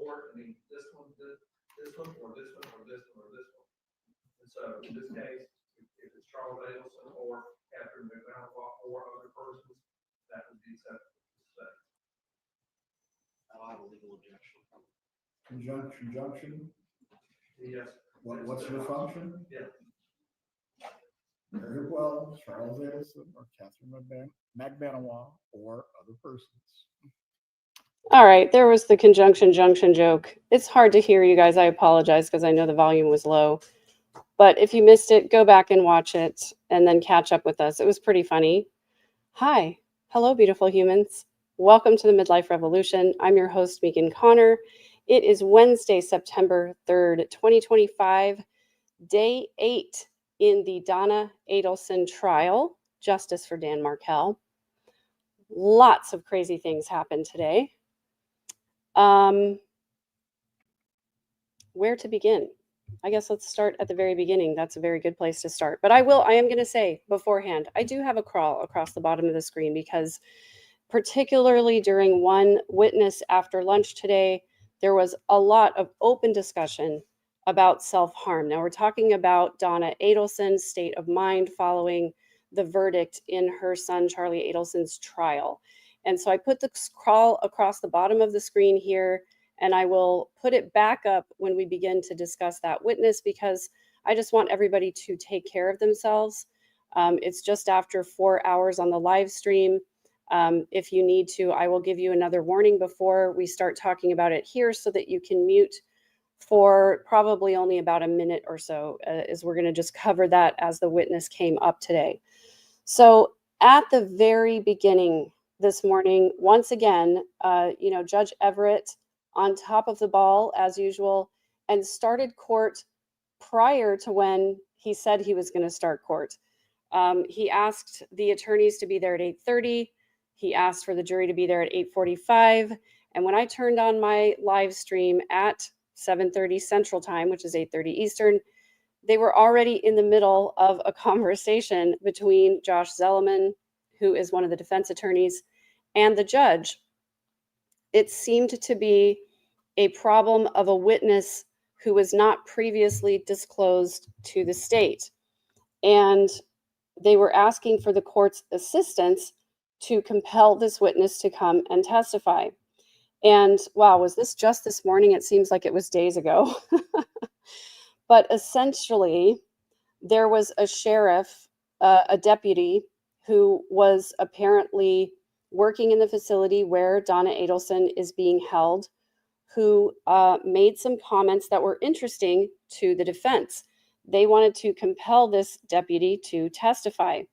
or, I mean, this one, this one, or this one, or this one, or this one. And so in this case, if it's Charles Adelsen or Catherine McDonald or other persons, that would be acceptable to say. I have a legal objection. Conjunction? Yes. What's your function? Yeah. Very well, Charles Adelsen or Catherine McBanois or other persons. All right, there was the conjunction junction joke. It's hard to hear you guys. I apologize because I know the volume was low. But if you missed it, go back and watch it and then catch up with us. It was pretty funny. Hi. Hello, beautiful humans. Welcome to the Midlife Revolution. I'm your host, Megan Connor. It is Wednesday, September 3rd, 2025, day 8 in the Donna Adelsen trial, Justice for Dan Markell. Lots of crazy things happened today. Where to begin? I guess let's start at the very beginning. That's a very good place to start. But I am going to say beforehand, I do have a crawl across the bottom of the screen because particularly during one witness after lunch today, there was a lot of open discussion about self-harm. Now we're talking about Donna Adelsen's state of mind following the verdict in her son Charlie Adelsen's trial. And so I put the crawl across the bottom of the screen here, and I will put it back up when we begin to discuss that witness because I just want everybody to take care of themselves. It's just after 4 hours on the live stream. If you need to, I will give you another warning before we start talking about it here so that you can mute for probably only about a minute or so, as we're going to just cover that as the witness came up today. So at the very beginning this morning, once again, Judge Everett on top of the ball as usual and started court prior to when he said he was going to start court. He asked the attorneys to be there at 8:30. He asked for the jury to be there at 8:45. And when I turned on my live stream at 7:30 Central Time, which is 8:30 Eastern, they were already in the middle of a conversation between Josh Zellerman, who is one of the defense attorneys, and the judge. It seemed to be a problem of a witness who was not previously disclosed to the state. And they were asking for the court's assistance to compel this witness to come and testify. And wow, was this just this morning? It seems like it was days ago. But essentially, there was a sheriff, a deputy, who was apparently working in the facility where Donna Adelsen is being held, who made some comments that were interesting to the defense. They wanted to compel this deputy to testify.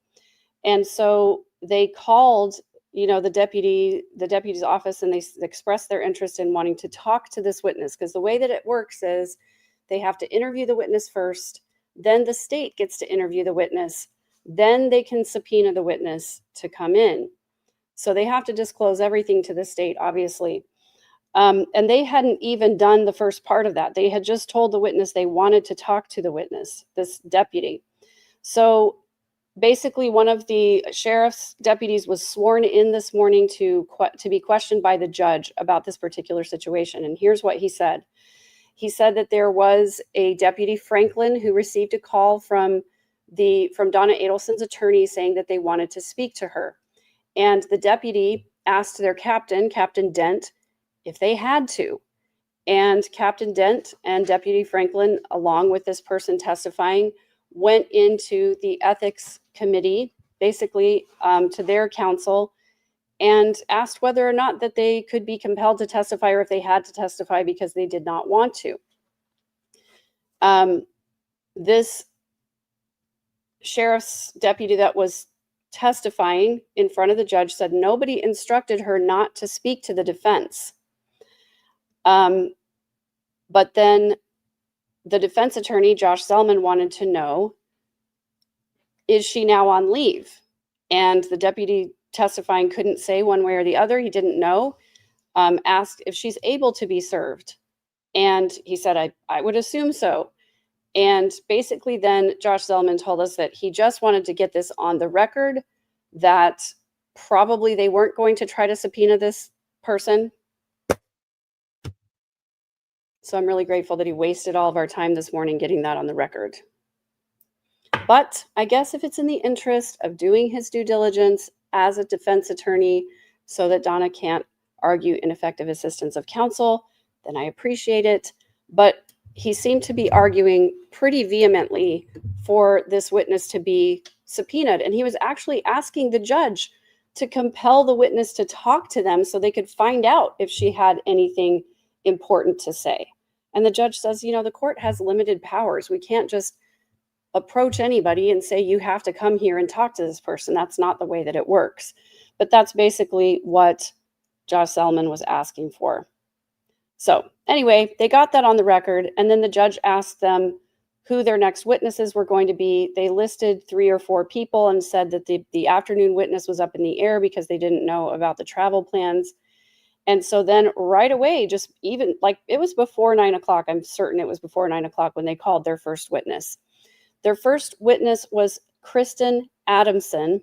And so they called, the deputy's office, and they expressed their interest in wanting to talk to this witness, because the way that it works is they have to interview the witness first, then the state gets to interview the witness, then they can subpoena the witness to come in. So they have to disclose everything to the state, obviously. And they hadn't even done the first part of that. They had just told the witness they wanted to talk to the witness, this deputy. So basically, one of the sheriff's deputies was sworn in this morning to be questioned by the judge about this particular situation. And here's what he said. He said that there was a Deputy Franklin who received a call from Donna Adelsen's attorney saying that they wanted to speak to her. And the deputy asked their captain, Captain Dent, if they had to. And Captain Dent and Deputy Franklin, along with this person testifying, went into the ethics committee, basically to their counsel, and asked whether or not that they could be compelled to testify or if they had to testify because they did not want to. This sheriff's deputy that was testifying in front of the judge said nobody instructed her not to speak to the defense. But then the defense attorney, Josh Zellerman, wanted to know, is she now on leave? And the deputy testifying couldn't say one way or the other. He didn't know. Asked if she's able to be served. And he said, I would assume so. And basically then Josh Zellerman told us that he just wanted to get this on the record, that probably they weren't going to try to subpoena this person. So I'm really grateful that he wasted all of our time this morning getting that on the record. But I guess if it's in the interest of doing his due diligence as a defense attorney so that Donna can't argue ineffective assistance of counsel, then I appreciate it. But he seemed to be arguing pretty vehemently for this witness to be subpoenaed. And he was actually asking the judge to compel the witness to talk to them so they could find out if she had anything important to say. And the judge says, you know, the court has limited powers. We can't just approach anybody and say, you have to come here and talk to this person. That's not the way that it works. But that's basically what Josh Selman was asking for. So anyway, they got that on the record. And then the judge asked them who their next witnesses were going to be. They listed 3 or 4 people and said that the afternoon witness was up in the air because they didn't know about the travel plans. And so then right away, just even like it was before 9 o'clock, I'm certain it was before 9 o'clock when they called their first witness. Their first witness was Kristen Adelsen,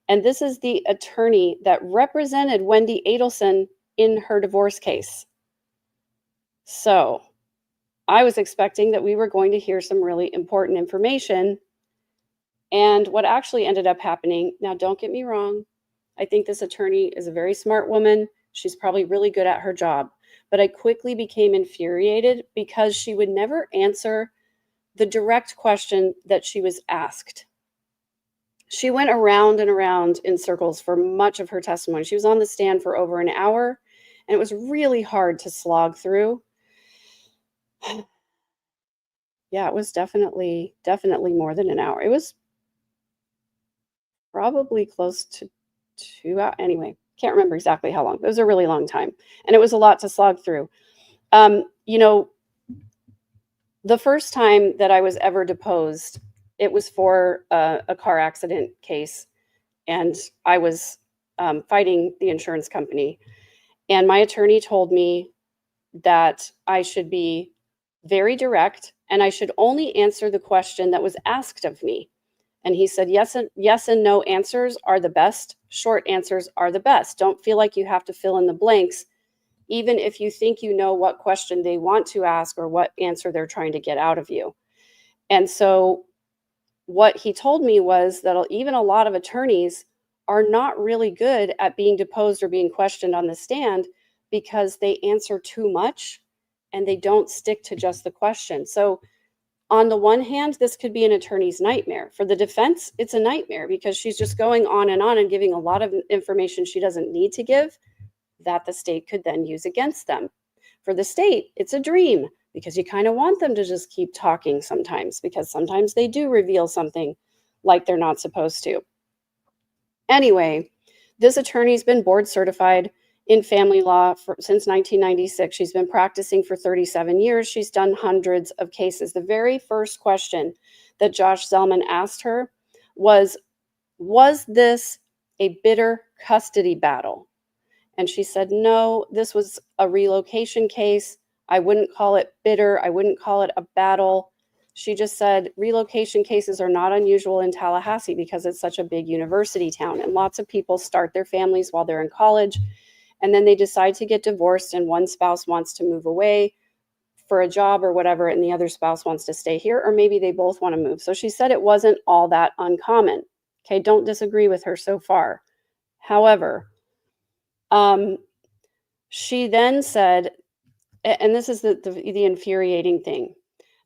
and this is the attorney that represented Wendy Adelsen in her divorce case. So I was expecting that we were going to hear some really important information. And what actually ended up happening, now don't get me wrong, I think this attorney is a very smart woman. She's probably really good at her job. But I quickly became infuriated because she would never answer the direct question that she was asked. She went around and around in circles for much of her testimony. She was on the stand for over an hour, and it was really hard to slog through. Yeah, it was definitely more than an hour. It was probably close to 2 hours. Anyway, can't remember exactly how long. It was a really long time, and it was a lot to slog through. You know, the first time that I was ever deposed, it was for a car accident case, and I was fighting the insurance company. And my attorney told me that I should be very direct and I should only answer the question that was asked of me. And he said, yes and no answers are the best. Short answers are the best. Don't feel like you have to fill in the blanks, even if you think you know what question they want to ask or what answer they're trying to get out of you. And so what he told me was that even a lot of attorneys are not really good at being deposed or being questioned on the stand because they answer too much and they don't stick to just the question. So on the one hand, this could be an attorney's nightmare. For the defense, it's a nightmare because she's just going on and giving a lot of information she doesn't need to give that the state could then use against them. For the state, it's a dream because you kind of want them to just keep talking sometimes because sometimes they do reveal something like they're not supposed to. Anyway, this attorney's been board certified in family law since 1996. She's been practicing for 37 years. She's done hundreds of cases. The very first question that Josh Selman asked her was this a bitter custody battle? And she said, no, this was a relocation case. I wouldn't call it bitter. I wouldn't call it a battle. She just said relocation cases are not unusual in Tallahassee because it's such a big university town. And lots of people start their families while they're in college. And then they decide to get divorced and one spouse wants to move away for a job or whatever, and the other spouse wants to stay here, or maybe they both want to move. So she said it wasn't all that uncommon. Okay, don't disagree with her so far. However, she then said, and this is the infuriating thing.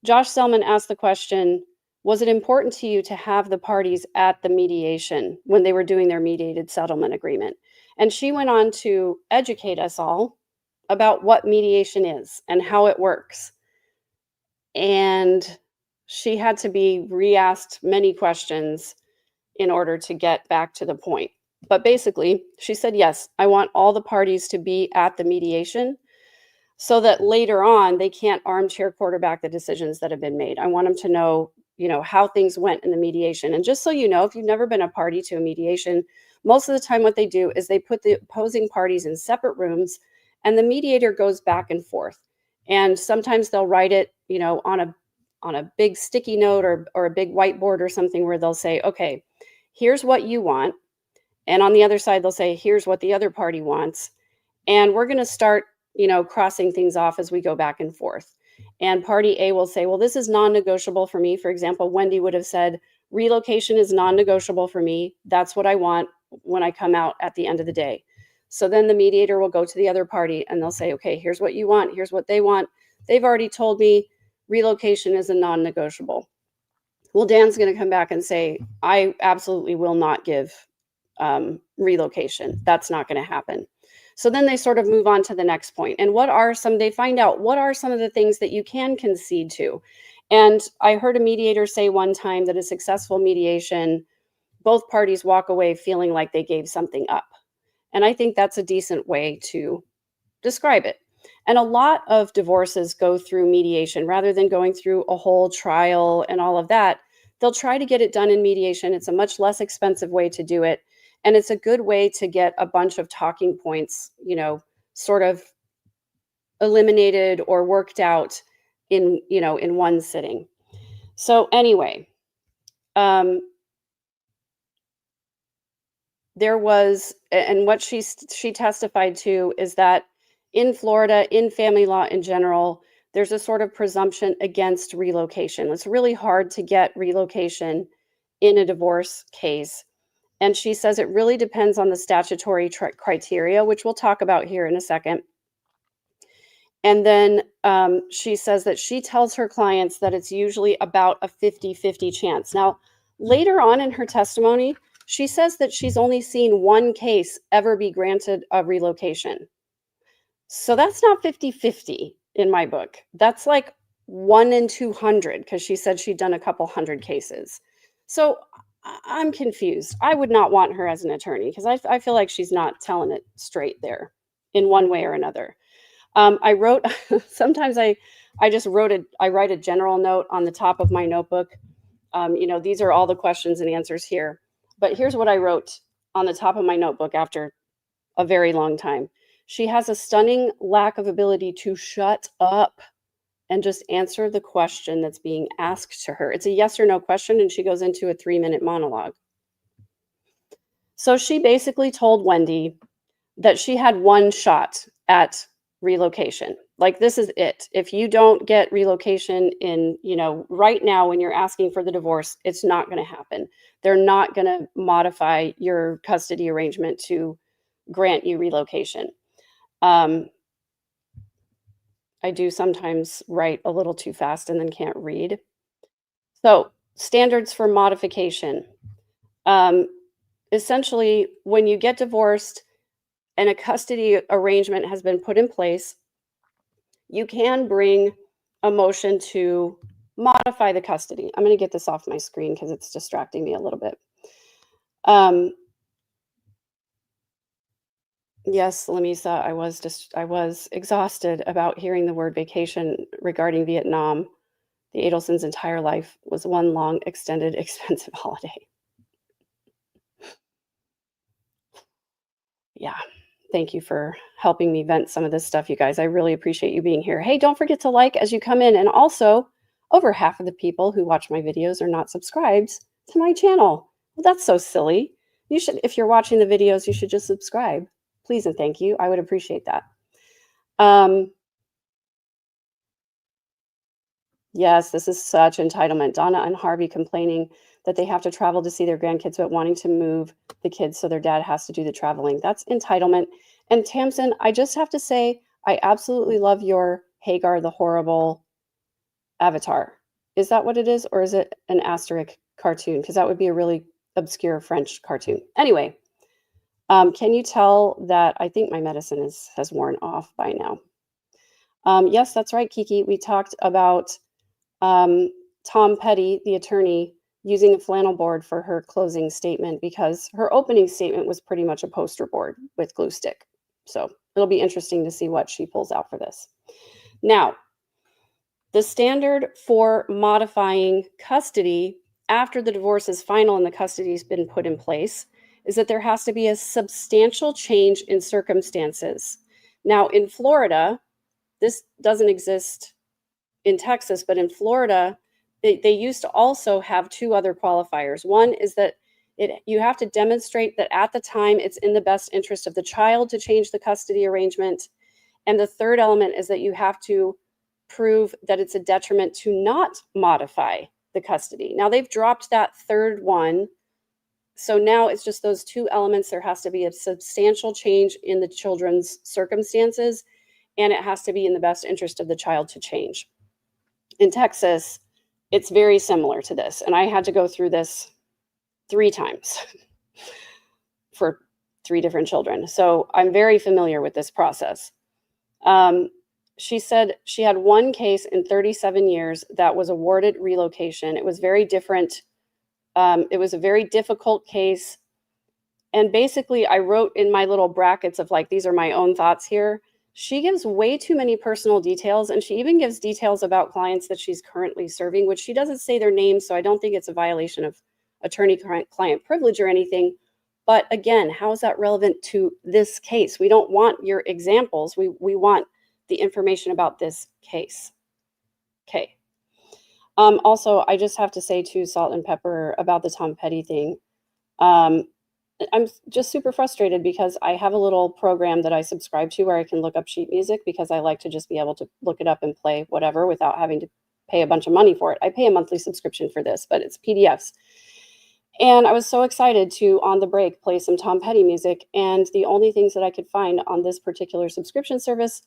Josh Selman asked the question, was it important to you to have the parties at the mediation when they were doing their mediated settlement agreement? And she went on to educate us all about what mediation is and how it works. And she had to be re-asked many questions in order to get back to the point. But basically, she said, yes, I want all the parties to be at the mediation so that later on they can't armchair quarterback the decisions that have been made. I want them to know, how things went in the mediation. And just so you know, if you've never been a party to a mediation, most of the time what they do is they put the opposing parties in separate rooms and the mediator goes back and forth. And sometimes they'll write it, on a big sticky note or a big whiteboard or something where they'll say, okay, here's what you want. And on the other side, they'll say, here's what the other party wants. And we're going to start, crossing things off as we go back and forth. And party A will say, well, this is non-negotiable for me. For example, Wendy would have said, relocation is non-negotiable for me. That's what I want when I come out at the end of the day. So then the mediator will go to the other party and they'll say, okay, here's what you want. Here's what they want. They've already told me relocation is a non-negotiable. Well, Dan's going to come back and say, I absolutely will not give relocation. That's not going to happen. So then they sort of move on to the next point. And they find out what are some of the things that you can concede to. And I heard a mediator say one time that a successful mediation, both parties walk away feeling like they gave something up. And I think that's a decent way to describe it. And a lot of divorces go through mediation rather than going through a whole trial and all of that. They'll try to get it done in mediation. It's a much less expensive way to do it. And it's a good way to get a bunch of talking points, sort of eliminated or worked out in one sitting. So anyway, there was, and what she testified to is that in Florida, in family law in general, there's a sort of presumption against relocation. It's really hard to get relocation in a divorce case. And she says it really depends on the statutory criteria, which we'll talk about here in a second. And then she says that she tells her clients that it's usually about a 50-50 chance. Now, later on in her testimony, she says that she's only seen one case ever be granted a relocation. So that's not 50-50 in my book. That's like 1 in 200, because she said she'd done a couple hundred cases. So I'm confused. I would not want her as an attorney because I feel like she's not telling it straight there in one way or another. I wrote, sometimes I write a general note on the top of my notebook. These are all the questions and answers here. But here's what I wrote on the top of my notebook after a very long time. She has a stunning lack of ability to shut up and just answer the question that's being asked to her. It's a yes or no question, and she goes into a 3-minute monologue. So she basically told Wendy that she had one shot at relocation. Like, this is it. If you don't get relocation in, right now when you're asking for the divorce, it's not going to happen. They're not going to modify your custody arrangement to grant you relocation. I do sometimes write a little too fast and then can't read. So, standards for modification. Essentially, when you get divorced and a custody arrangement has been put in place, you can bring a motion to modify the custody. I'm going to get this off my screen because it's distracting me a little bit. Yes, Lamisa, I was exhausted about hearing the word vacation regarding Vietnam. The Adelsens' entire life was one long, extended, expensive holiday. Yeah, thank you for helping me vent some of this stuff, you guys. I really appreciate you being here. Hey, don't forget to like as you come in. And also, over half of the people who watch my videos are not subscribed to my channel. Well, that's so silly. You should, if you're watching the videos, you should just subscribe. Please and thank you. I would appreciate that. Yes, this is such entitlement. Donna and Harvey complaining that they have to travel to see their grandkids, but wanting to move the kids so their dad has to do the traveling. That's entitlement. And Tamsin, I just have to say, I absolutely love your Hagar the Horrible avatar. Is that what it is? Or is it an asterisk cartoon? Because that would be a really obscure French cartoon. Anyway. Can you tell that I think my medicine has worn off by now? Yes, that's right, Kiki. We talked about Tom Petty, the attorney, using a flannel board for her closing statement because her opening statement was pretty much a poster board with glue stick. So it'll be interesting to see what she pulls out for this. Now, the standard for modifying custody after the divorce is final and the custody has been put in place is that there has to be a substantial change in circumstances. Now, in Florida, this doesn't exist in Texas, but in Florida, they used to also have two other qualifiers. One is that you have to demonstrate that at the time it's in the best interest of the child to change the custody arrangement. And the third element is that you have to prove that it's a detriment to not modify the custody. Now they've dropped that third one. So now it's just those two elements. There has to be a substantial change in the children's circumstances, and it has to be in the best interest of the child to change. In Texas, it's very similar to this. And I had to go through this 3 times for 3 different children. So I'm very familiar with this process. She said she had one case in 37 years that was awarded relocation. It was very different. It was a very difficult case. And basically, I wrote in my little brackets of like, these are my own thoughts here. She gives way too many personal details, and she even gives details about clients that she's currently serving, which she doesn't say their names, so I don't think it's a violation of attorney-client privilege or anything. But again, how is that relevant to this case? We don't want your examples. We want the information about this case. Okay. Also, I just have to say too, Salt and Pepper, about the Tom Petty thing. I'm just super frustrated because I have a little program that I subscribe to where I can look up sheet music because I like to just be able to look it up and play whatever without having to pay a bunch of money for it. I pay a monthly subscription for this, but it's PDFs. And I was so excited to, on the break, play some Tom Petty music. And the only things that I could find on this particular subscription service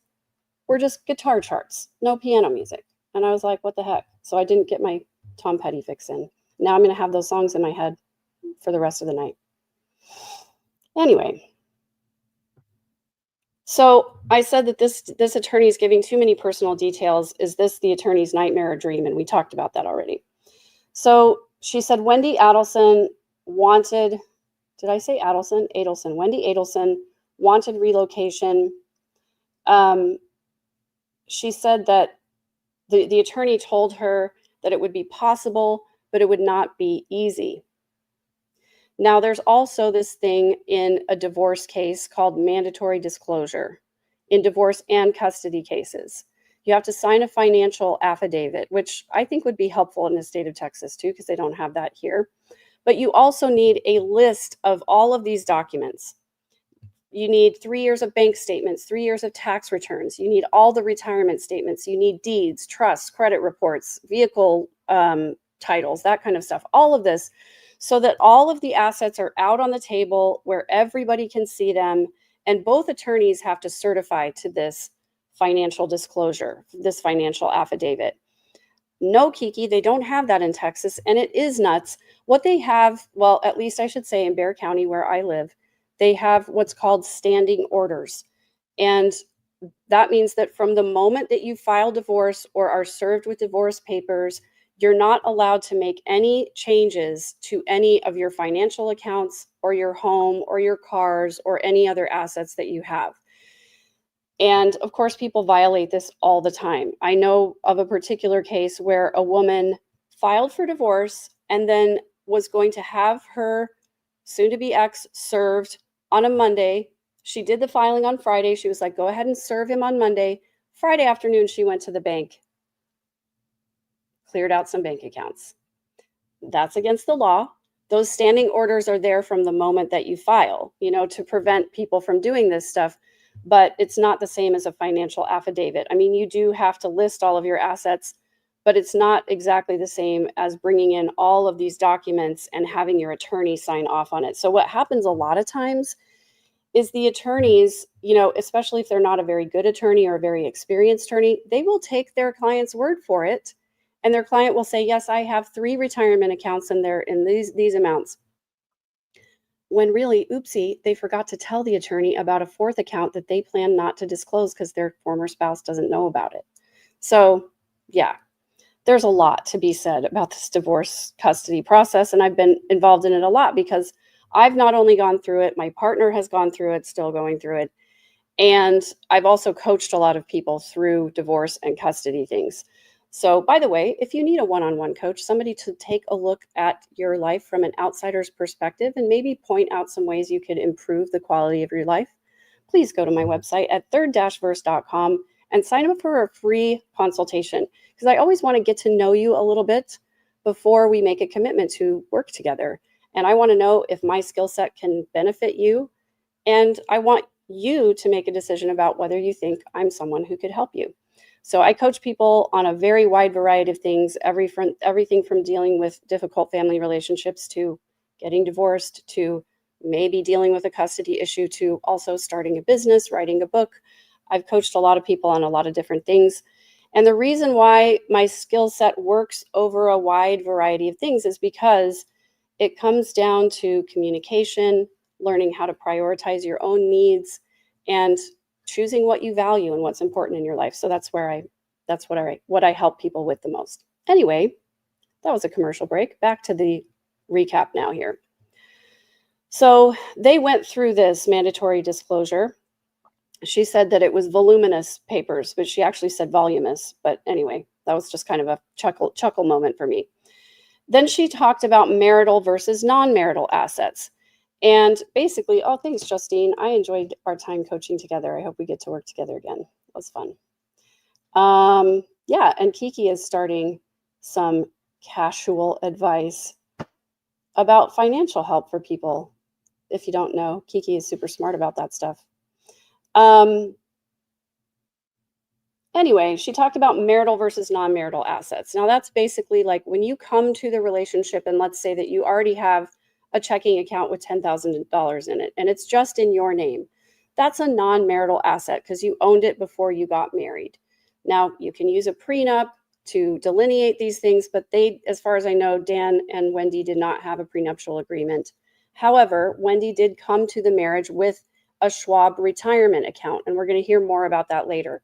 were just guitar charts, no piano music. And I was like, what the heck? So I didn't get my Tom Petty fix in. Now I'm going to have those songs in my head for the rest of the night. Anyway, so I said that this attorney is giving too many personal details. Is this the attorney's nightmare or dream? And we talked about that already. So she said Wendy Adelsen wanted, did I say Adelsen? Adelsen. Wendy Adelsen wanted relocation. She said that the attorney told her that it would be possible, but it would not be easy. Now, there's also this thing in a divorce case called mandatory disclosure in divorce and custody cases. You have to sign a financial affidavit, which I think would be helpful in the state of Texas too, because they don't have that here. But you also need a list of all of these documents. You need 3 years of bank statements, 3 years of tax returns. You need all the retirement statements. You need deeds, trusts, credit reports, vehicle titles, that kind of stuff. All of this, so that all of the assets are out on the table where everybody can see them. And both attorneys have to certify to this financial disclosure, this financial affidavit. No, Kiki, they don't have that in Texas, and it is nuts. What they have, well, at least I should say in Bexar County where I live, they have what's called standing orders. And that means that from the moment that you file divorce or are served with divorce papers, you're not allowed to make any changes to any of your financial accounts or your home or your cars or any other assets that you have. And of course, people violate this all the time. I know of a particular case where a woman filed for divorce and then was going to have her soon-to-be ex served on a Monday. She did the filing on Friday. She was like, go ahead and serve him on Monday. Friday afternoon, she went to the bank, cleared out some bank accounts. That's against the law. Those standing orders are there from the moment that you file, to prevent people from doing this stuff. But it's not the same as a financial affidavit. I mean, you do have to list all of your assets, but it's not exactly the same as bringing in all of these documents and having your attorney sign off on it. So what happens a lot of times is the attorneys, especially if they're not a very good attorney or a very experienced attorney, they will take their client's word for it. And their client will say, yes, I have 3 retirement accounts and they're in these amounts. When really, oopsie, they forgot to tell the attorney about a 4th account that they plan not to disclose because their former spouse doesn't know about it. So yeah, there's a lot to be said about this divorce custody process. And I've been involved in it a lot because I've not only gone through it, my partner has gone through it, still going through it. And I've also coached a lot of people through divorce and custody things. So, by the way, if you need a one-on-one coach, somebody to take a look at your life from an outsider's perspective and maybe point out some ways you could improve the quality of your life, please go to my website at third-verse.com and sign up for a free consultation, because I always want to get to know you a little bit before we make a commitment to work together. And I want to know if my skill set can benefit you. And I want you to make a decision about whether you think I'm someone who could help you. So I coach people on a very wide variety of things, everything from dealing with difficult family relationships to getting divorced to maybe dealing with a custody issue to also starting a business, writing a book. I've coached a lot of people on a lot of different things. And the reason why my skill set works over a wide variety of things is because it comes down to communication, learning how to prioritize your own needs, and choosing what you value and what's important in your life. So that's what I help people with the most. Anyway, that was a commercial break. Back to the recap now here. So they went through this mandatory disclosure. She said that it was voluminous papers, but she actually said voluminous. But anyway, that was just kind of a chuckle moment for me. Then she talked about marital versus non-marital assets. And basically, oh, thanks, Justine. I enjoyed our time coaching together. I hope we get to work together again. It was fun. Yeah, and Kiki is starting some casual advice about financial help for people. If you don't know, Kiki is super smart about that stuff. Anyway, she talked about marital versus non-marital assets. Now that's basically like when you come to the relationship and let's say that you already have a checking account with $10,000 in it and it's just in your name. That's a non-marital asset because you owned it before you got married. Now you can use a prenup to delineate these things, but they, as far as I know, Dan and Wendy did not have a prenuptial agreement. However, Wendy did come to the marriage with a Schwab retirement account, and we're going to hear more about that later.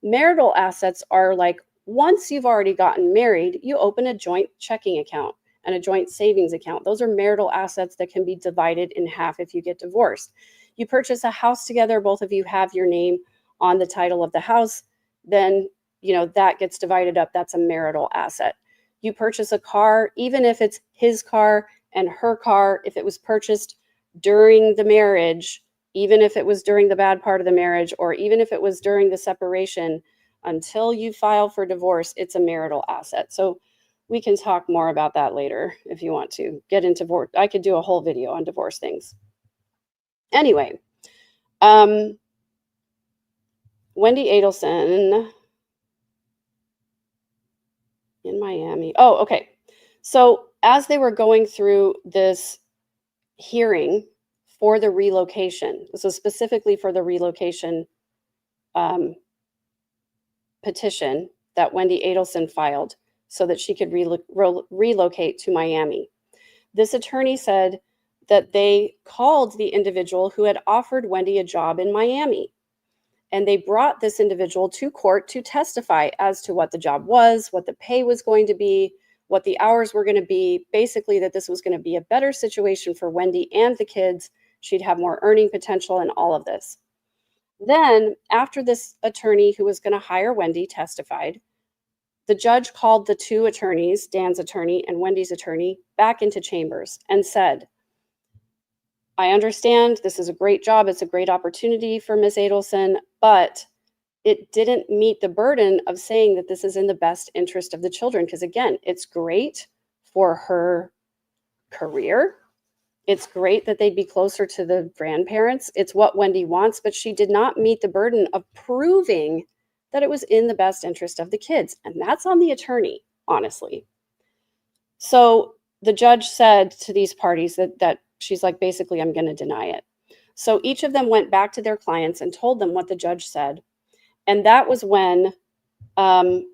Marital assets are like once you've already gotten married, you open a joint checking account and a joint savings account. Those are marital assets that can be divided in half if you get divorced. You purchase a house together, both of you have your name on the title of the house, then that gets divided up. That's a marital asset. You purchase a car, even if it's his car and her car, if it was purchased during the marriage, even if it was during the bad part of the marriage, or even if it was during the separation, until you file for divorce, it's a marital asset. So we can talk more about that later if you want to get into divorce. I could do a whole video on divorce things. Anyway, Wendy Adelsen in Miami. Oh, okay. So as they were going through this hearing for the relocation, so specifically for the relocation petition that Wendy Adelsen filed so that she could relocate to Miami. This attorney said that they called the individual who had offered Wendy a job in Miami. And they brought this individual to court to testify as to what the job was, what the pay was going to be, what the hours were going to be, basically that this was going to be a better situation for Wendy and the kids. She'd have more earning potential and all of this. Then, after this attorney who was going to hire Wendy testified, the judge called the two attorneys, Dan's attorney and Wendy's attorney, back into chambers and said, I understand this is a great job. It's a great opportunity for Ms. Adelsen, but it didn't meet the burden of saying that this is in the best interest of the children. Because again, it's great for her career. It's great that they'd be closer to the grandparents. It's what Wendy wants, but she did not meet the burden of proving that it was in the best interest of the kids. And that's on the attorney, honestly. So the judge said to these parties that she's like, basically, I'm going to deny it. So each of them went back to their clients and told them what the judge said. And that was when Dan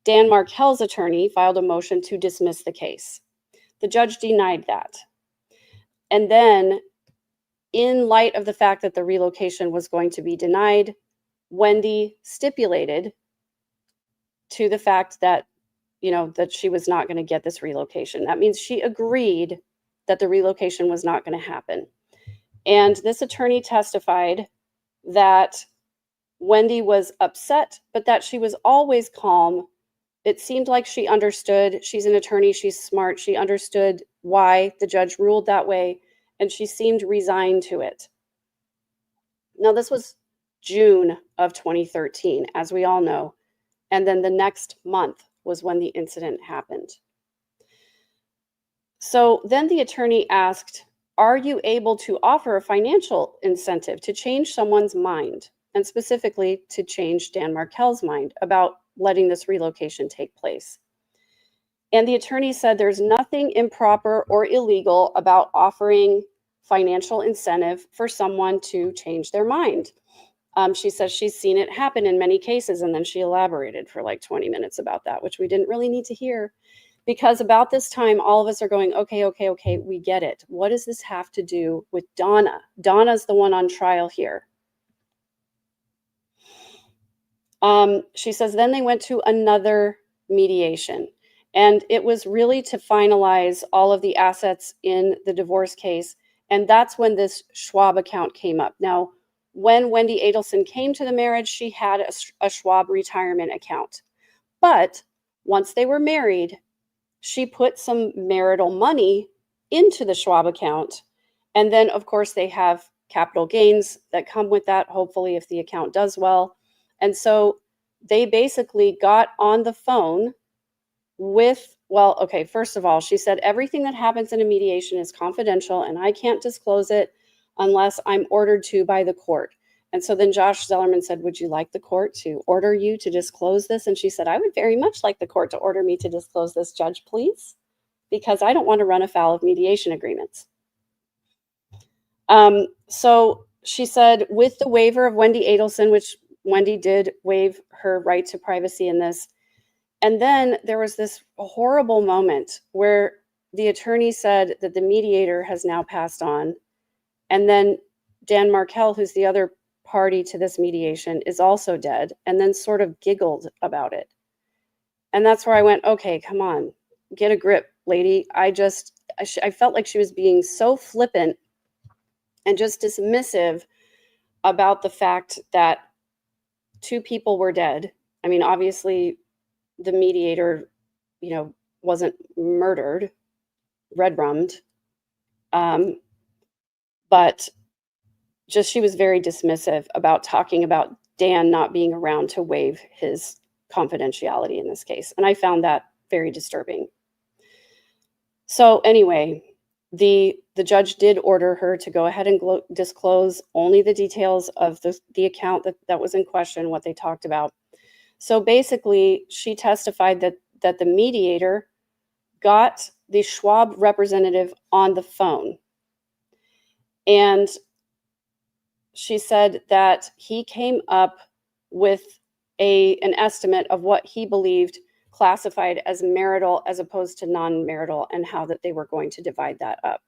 Markell's attorney filed a motion to dismiss the case. The judge denied that. And then, in light of the fact that the relocation was going to be denied, Wendy stipulated to the fact that, that she was not going to get this relocation. That means she agreed that the relocation was not going to happen. And this attorney testified that Wendy was upset, but that she was always calm. It seemed like she understood. She's an attorney. She's smart. She understood why the judge ruled that way, and she seemed resigned to it. Now, this was June of 2013, as we all know. And then the next month was when the incident happened. So then the attorney asked, are you able to offer a financial incentive to change someone's mind? and specifically to change Dan Markel's mind about letting this relocation take place. And the attorney said there's nothing improper or illegal about offering financial incentive for someone to change their mind. She says she's seen it happen in many cases, and then she elaborated for like 20 minutes about that, which we didn't really need to hear, because about this time, all of us are going, okay, we get it. What does this have to do with Donna? Donna's the one on trial here. She says then they went to another mediation, and it was really to finalize all of the assets in the divorce case, and that's when this Schwab account came up. Now, when Wendy Adelsen came to the marriage, she had a Schwab retirement account. But once they were married, she put some marital money into the Schwab account. And then, of course, they have capital gains that come with that, hopefully, if the account does well. And so they basically got on the phone with, well, okay, first of all, she said everything that happens in a mediation is confidential and I can't disclose it unless I'm ordered to by the court. And so then Josh Zellerman said, would you like the court to order you to disclose this? And she said, I would very much like the court to order me to disclose this, Judge, please, because I don't want to run afoul of mediation agreements. So she said, with the waiver of Wendy Adelsen, which Wendy did waive her right to privacy in this. And then there was this horrible moment where the attorney said that the mediator has now passed on. And then Dan Markel, who's the other party to this mediation, is also dead, and then sort of giggled about it. And that's where I went, okay, come on, get a grip, lady. I felt like she was being so flippant and just dismissive about the fact that two people were dead. I mean, obviously, the mediator, wasn't murdered, red-rummed, but just she was very dismissive about talking about Dan not being around to waive his confidentiality in this case. And I found that very disturbing. So anyway, the judge did order her to go ahead and disclose only the details of the account that was in question, what they talked about. So basically, she testified that the mediator got the Schwab representative on the phone. And she said that he came up with an estimate of what he believed classified as marital as opposed to non-marital, and how that they were going to divide that up.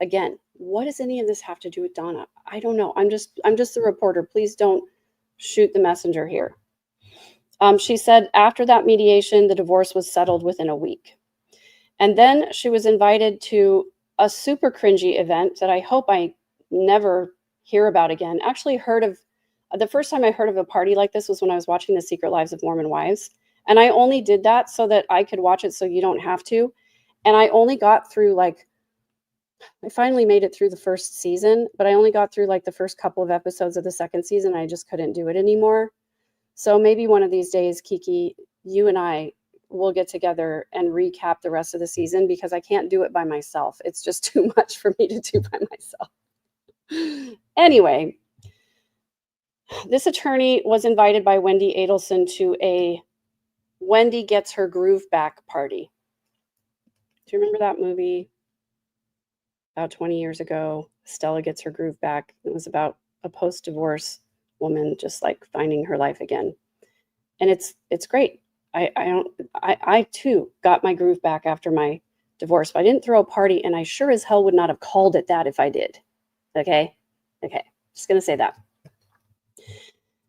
Again, what does any of this have to do with Donna? I don't know. I'm just the reporter. Please don't shoot the messenger here. She said after that mediation, the divorce was settled within a week. And then she was invited to a super cringy event that I hope I never hear about again. Actually the first time I heard of a party like this was when I was watching The Secret Lives of Mormon Wives. And I only did that so that I could watch it so you don't have to. And I only got through I finally made it through the first season, but I only got through the first couple of episodes of the second season. I just couldn't do it anymore. So maybe one of these days, Kiki, you and I will get together and recap the rest of the season, because I can't do it by myself. It's just too much for me to do by myself. Anyway, this attorney was invited by Wendy Adelsen to a Wendy Gets Her Groove Back party. Do you remember that movie? About 20 years ago, Stella Gets Her Groove Back. It was about a post-divorce woman just finding her life again. And it's great. I too got my groove back after my divorce, but I didn't throw a party, and I sure as hell would not have called it that if I did. Okay, just gonna say that.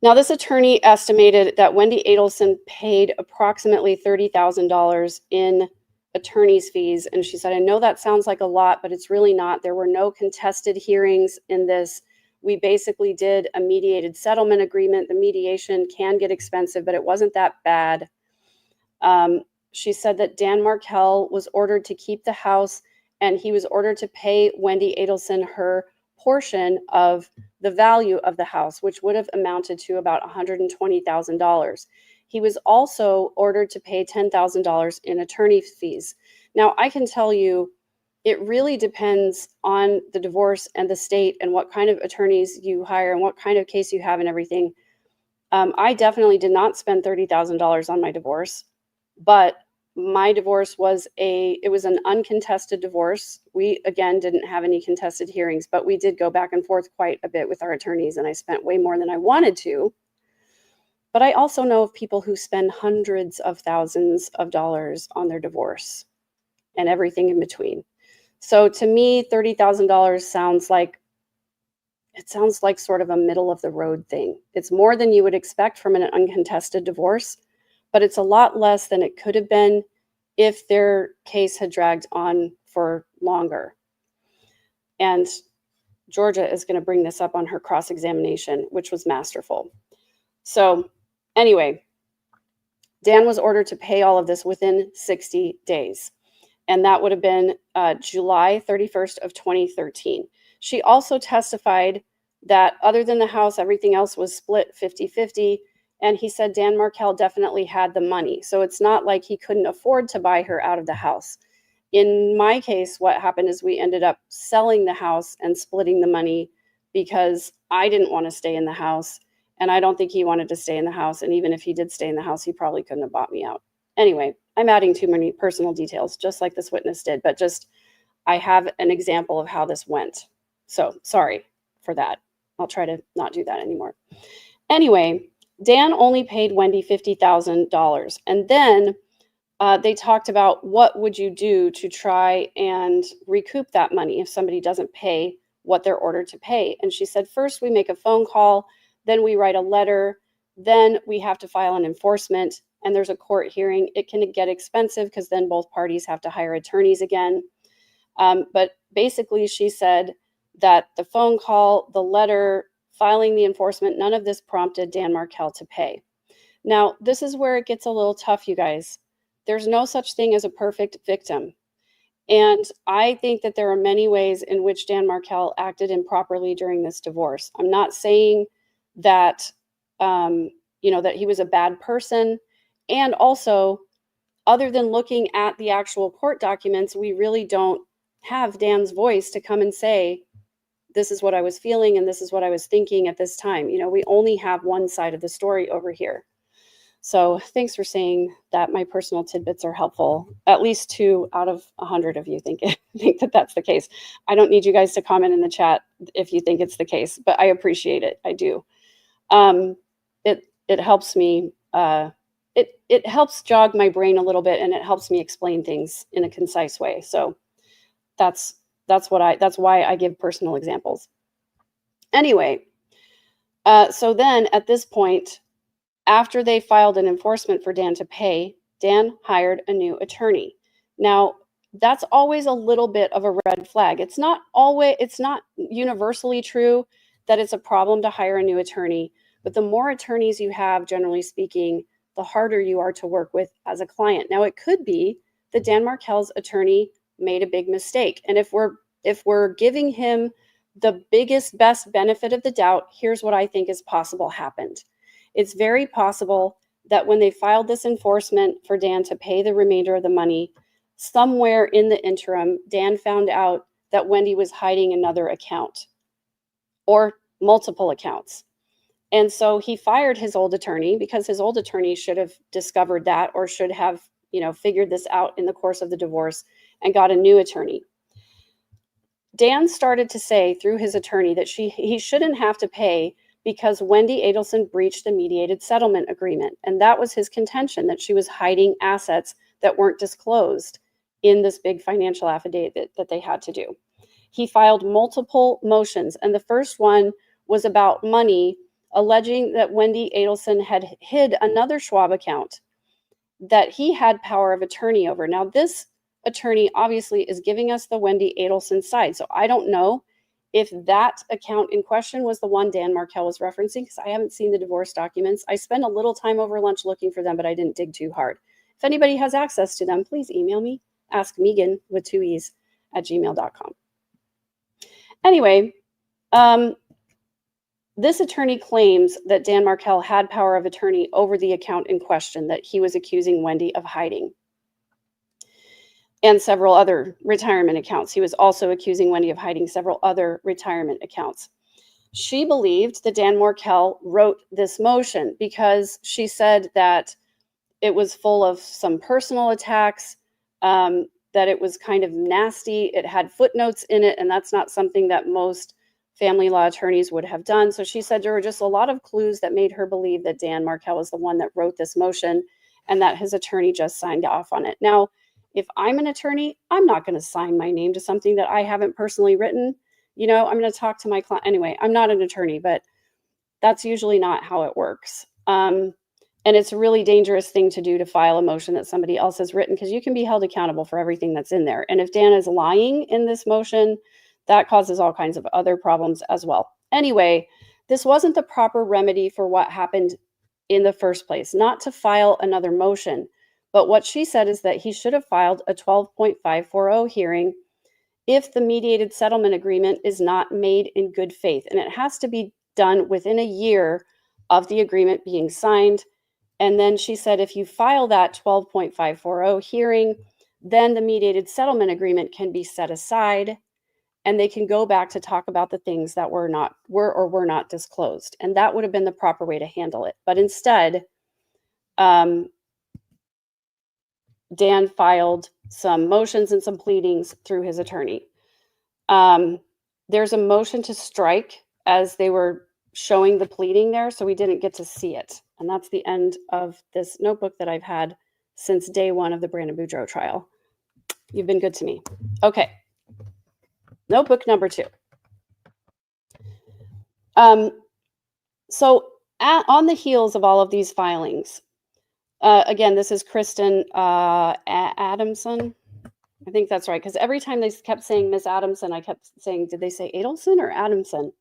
Now, this attorney estimated that Wendy Adelsen paid approximately $30,000 in attorney's fees. And she said, I know that sounds like a lot, but it's really not. There were no contested hearings in this. We basically did a mediated settlement agreement. The mediation can get expensive, but it wasn't that bad. She said that Dan Markel was ordered to keep the house, and he was ordered to pay Wendy Adelsen her portion of the value of the house, which would have amounted to about $120,000. He was also ordered to pay $10,000 in attorney fees. Now, I can tell you, it really depends on the divorce and the state and what kind of attorneys you hire and what kind of case you have and everything. I definitely did not spend $30,000 on my divorce, but my divorce was an uncontested divorce. We, again, didn't have any contested hearings, but we did go back and forth quite a bit with our attorneys, and I spent way more than I wanted to. But I also know of people who spend hundreds of thousands of dollars on their divorce and everything in between. So to me, $30,000 sounds like sort of a middle of the road thing. It's more than you would expect from an uncontested divorce, but it's a lot less than it could have been if their case had dragged on for longer. And Georgia is going to bring this up on her cross-examination, which was masterful. So anyway, Dan was ordered to pay all of this within 60 days. And that would have been July 31st of 2013. She also testified that other than the house, everything else was split 50-50. And he said Dan Markel definitely had the money. So it's not like he couldn't afford to buy her out of the house. In my case, what happened is we ended up selling the house and splitting the money because I didn't want to stay in the house. And I don't think he wanted to stay in the house. And even if he did stay in the house, he probably couldn't have bought me out. Anyway, I'm adding too many personal details, just like this witness did, but just I have an example of how this went. So sorry for that. I'll try to not do that anymore. Anyway, Dan only paid Wendy $50,000. And then they talked about what would you do to try and recoup that money if somebody doesn't pay what they're ordered to pay. And she said, first we make a phone call, then we write a letter, then we have to file an enforcement, and there's a court hearing. It can get expensive because then both parties have to hire attorneys again. But basically she said that the phone call, the letter, filing the enforcement, none of this prompted Dan Markel to pay. Now, this is where it gets a little tough, you guys. There's no such thing as a perfect victim. And I think that there are many ways in which Dan Markel acted improperly during this divorce. I'm not saying that, that he was a bad person. And also, other than looking at the actual court documents, we really don't have Dan's voice to come and say, this is what I was feeling and this is what I was thinking at this time. We only have one side of the story over here. So thanks for saying that my personal tidbits are helpful. At least 2 out of 100 of you think that that's the case. I don't need you guys to comment in the chat if you think it's the case, but I appreciate it. I do. It helps me. It helps jog my brain a little bit, and it helps me explain things in a concise way. So that's why I give personal examples. Anyway, so then at this point, after they filed an enforcement for Dan to pay, Dan hired a new attorney. Now, that's always a little bit of a red flag. It's not universally true that it's a problem to hire a new attorney, but the more attorneys you have, generally speaking, the harder you are to work with as a client. Now, it could be that Dan Markel's attorney made a big mistake. And if we're giving him the best benefit of the doubt, here's what I think is possible happened. It's very possible that when they filed this enforcement for Dan to pay the remainder of the money, somewhere in the interim, Dan found out that Wendy was hiding another account or multiple accounts. And so he fired his old attorney because his old attorney should have discovered that or should have, figured this out in the course of the divorce and got a new attorney. Dan started to say through his attorney that he shouldn't have to pay because Wendy Adelsen breached the mediated settlement agreement. And that was his contention, that she was hiding assets that weren't disclosed in this big financial affidavit that they had to do. He filed multiple motions, and the first one was about money, alleging that Wendy Adelsen had hid another Schwab account that he had power of attorney over. Now, this attorney obviously is giving us the Wendy Adelsen side. So I don't know if that account in question was the one Dan Markel was referencing, because I haven't seen the divorce documents. I spent a little time over lunch looking for them, but I didn't dig too hard. If anybody has access to them, please email me, askmegan with 2 E's @gmail.com. Anyway, this attorney claims that Dan Markel had power of attorney over the account in question that he was accusing Wendy of hiding. and several other retirement accounts. He was also accusing Wendy of hiding several other retirement accounts. She believed that Dan Markell wrote this motion because she said that it was full of some personal attacks, that it was kind of nasty. It had footnotes in it, and that's not something that most family law attorneys would have done. So she said there were just a lot of clues that made her believe that Dan Markell was the one that wrote this motion and that his attorney just signed off on it. Now, if I'm an attorney, I'm not going to sign my name to something that I haven't personally written. I'm going to talk to my client. Anyway, I'm not an attorney, but that's usually not how it works. And it's a really dangerous thing to do, to file a motion that somebody else has written, because you can be held accountable for everything that's in there. And if Dan is lying in this motion, that causes all kinds of other problems as well. Anyway, this wasn't the proper remedy for what happened in the first place, not to file another motion. But what she said is that he should have filed a 12.540 hearing if the mediated settlement agreement is not made in good faith. And it has to be done within a year of the agreement being signed. And then she said, if you file that 12.540 hearing, then the mediated settlement agreement can be set aside and they can go back to talk about the things that were not disclosed. And that would have been the proper way to handle it. But instead, Dan filed some motions and some pleadings through his attorney. There's a motion to strike as they were showing the pleading there, so we didn't get to see it. And that's the end of this notebook that I've had since day one of the Brandon Boudreaux trial. You've been good to me. Okay. Notebook number 2. So on the heels of all of these filings, again, this is Kristen Adamson. I think that's right, because every time they kept saying Miss Adamson, I kept saying, did they say Adelsen or Adamson?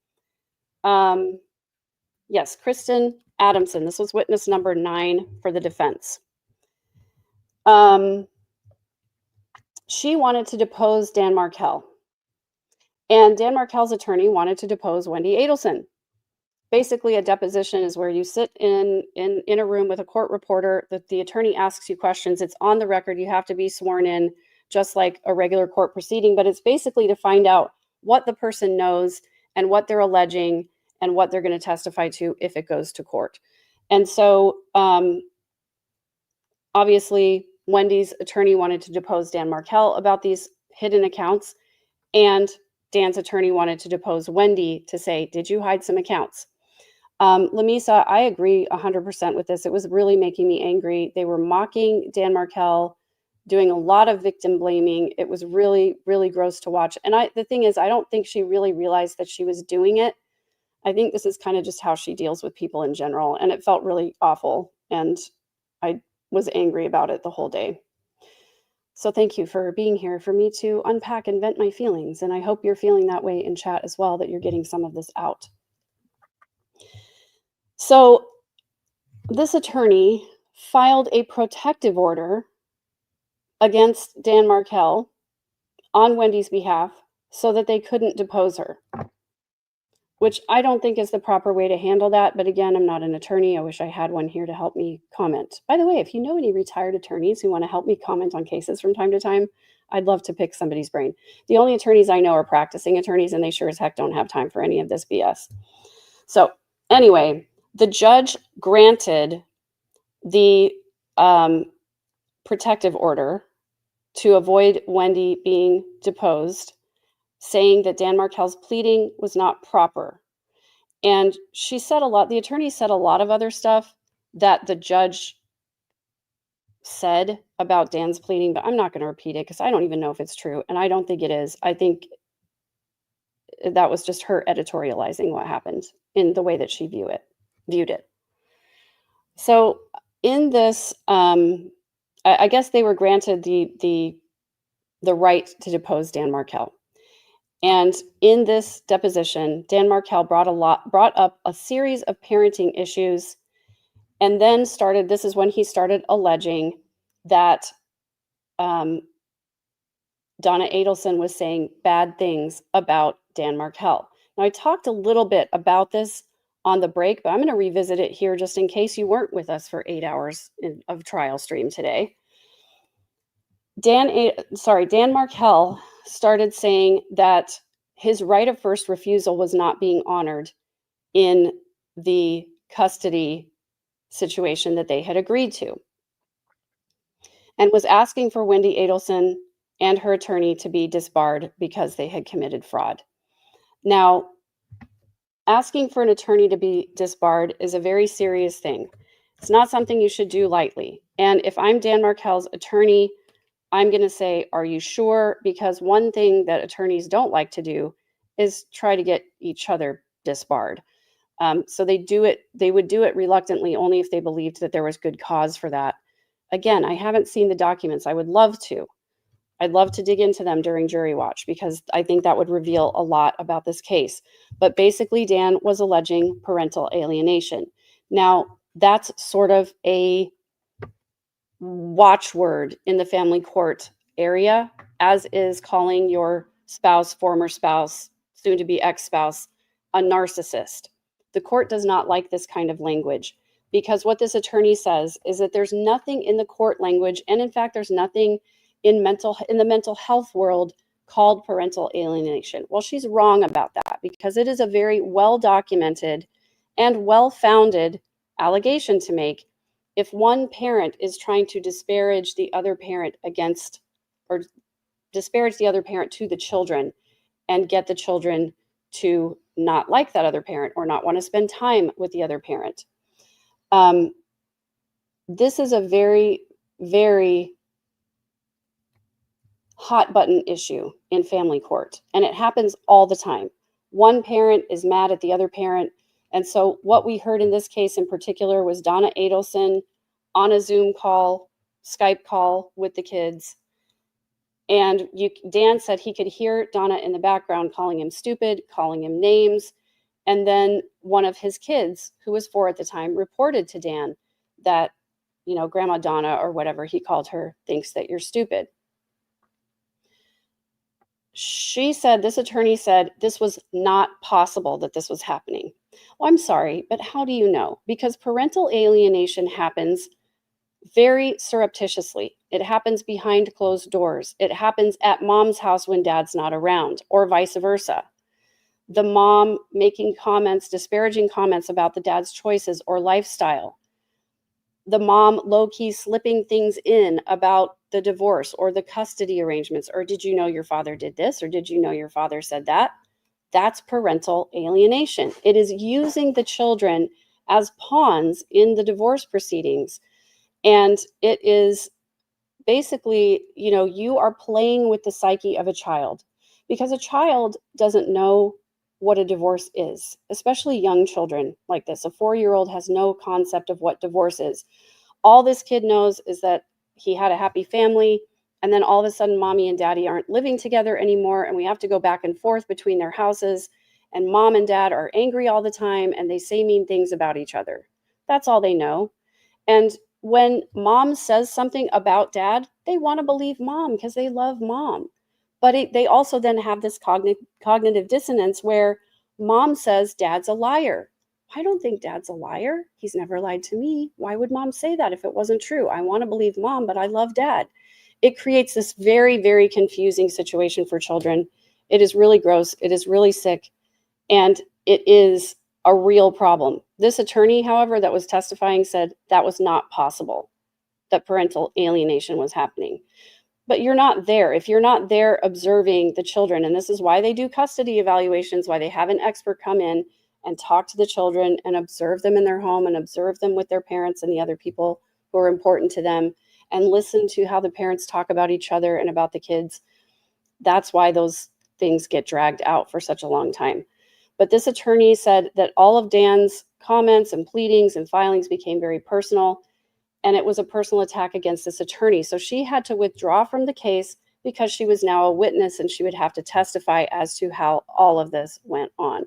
Yes, Kristen Adamson. This was witness number 9 for the defense. She wanted to depose Dan Markell. And Dan Markell's attorney wanted to depose Wendy Adelsen. Basically, a deposition is where you sit in a room with a court reporter, that the attorney asks you questions. It's on the record. You have to be sworn in, just like a regular court proceeding. But it's basically to find out what the person knows and what they're alleging and what they're going to testify to if it goes to court. And so, obviously, Wendy's attorney wanted to depose Dan Markell about these hidden accounts, and Dan's attorney wanted to depose Wendy to say, did you hide some accounts? Lamisa, I agree 100% with this. It was really making me angry. They were mocking Dan Markell, doing a lot of victim blaming. It was really, really gross to watch. And the thing is, I don't think she really realized that she was doing it. I think this is kind of just how she deals with people in general. And it felt really awful. And I was angry about it the whole day. So thank you for being here for me to unpack and vent my feelings. And I hope you're feeling that way in chat as well, that you're getting some of this out. So this attorney filed a protective order against Dan Markell on Wendy's behalf so that they couldn't depose her, which I don't think is the proper way to handle that. But again, I'm not an attorney. I wish I had one here to help me comment. By the way, if you know any retired attorneys who want to help me comment on cases from time to time, I'd love to pick somebody's brain. The only attorneys I know are practicing attorneys, and they sure as heck don't have time for any of this BS. So anyway, the judge granted the protective order to avoid Wendy being deposed, saying that Dan Markell's pleading was not proper. And she said the attorney said a lot of other stuff that the judge said about Dan's pleading, but I'm not going to repeat it because I don't even know if it's true. And I don't think it is. I think that was just her editorializing what happened in the way that she viewed it. So in this, I guess they were granted the right to depose Dan Markell. And in this deposition, Dan Markell brought up a series of parenting issues, and then this is when he started alleging that Donna Adelsen was saying bad things about Dan Markell. Now, I talked a little bit about this on the break, but I'm going to revisit it here just in case you weren't with us for 8 hours of trial stream today. Dan Markell started saying that his right of first refusal was not being honored in the custody situation that they had agreed to, and was asking for Wendy Adelsen and her attorney to be disbarred because they had committed fraud. Now, asking for an attorney to be disbarred is a very serious thing. It's not something you should do lightly. And if I'm Dan Markell's attorney, I'm going to say, are you sure? Because one thing that attorneys don't like to do is try to get each other disbarred. So they would do it reluctantly only if they believed that there was good cause for that. Again, I haven't seen the documents. I would love to. I'd love to dig into them during jury watch because I think that would reveal a lot about this case. But basically, Dan was alleging parental alienation. Now, that's sort of a watchword in the family court area, as is calling your spouse, former spouse, soon to be ex-spouse, a narcissist. The court does not like this kind of language because what this attorney says is that there's nothing in the court language, and in fact, there's nothing in the mental health world called parental alienation. Well, she's wrong about that because it is a very well-documented and well-founded allegation to make if one parent is trying to disparage the other parent against, or disparage the other parent to the children and get the children to not like that other parent or not want to spend time with the other parent. This is a very, very hot button issue in family court, and it happens all the time. One parent is mad at the other parent. And so what we heard in this case in particular was Donna Adelsen on a Zoom call, Skype call with the kids. And Dan said he could hear Donna in the background calling him stupid, calling him names. And then one of his kids, who was 4 at the time, reported to Dan that, Grandma Donna, or whatever he called her, thinks that you're stupid. This attorney said this was not possible that this was happening. Well, I'm sorry, but how do you know? Because parental alienation happens very surreptitiously. It happens behind closed doors. It happens at mom's house when dad's not around, or vice versa. The mom making comments, disparaging comments about the dad's choices or lifestyle. The mom low-key slipping things in about the divorce or the custody arrangements, or did you know your father did this, or did you know your father said that? That's parental alienation. It is using the children as pawns in the divorce proceedings. And it is basically, you are playing with the psyche of a child, because a child doesn't know what a divorce is, especially young children like this. A 4-year-old has no concept of what divorce is. All this kid knows is that he had a happy family, and then all of a sudden mommy and daddy aren't living together anymore, and we have to go back and forth between their houses, and mom and dad are angry all the time, and they say mean things about each other. That's all they know. And when mom says something about dad, they want to believe mom because they love mom. But they also then have this cognitive dissonance where mom says dad's a liar. I don't think dad's a liar. He's never lied to me. Why would mom say that if it wasn't true? I want to believe mom, but I love dad. It creates this very, very confusing situation for children. It is really gross. It is really sick. And it is a real problem. This attorney, however, that was testifying said that was not possible, that parental alienation was happening. But you're not there. If you're not there observing the children, and this is why they do custody evaluations, why they have an expert come in and talk to the children and observe them in their home and observe them with their parents and the other people who are important to them, and listen to how the parents talk about each other and about the kids. That's why those things get dragged out for such a long time. But this attorney said that all of Dan's comments and pleadings and filings became very personal, and it was a personal attack against this attorney. So she had to withdraw from the case because she was now a witness and she would have to testify as to how all of this went on.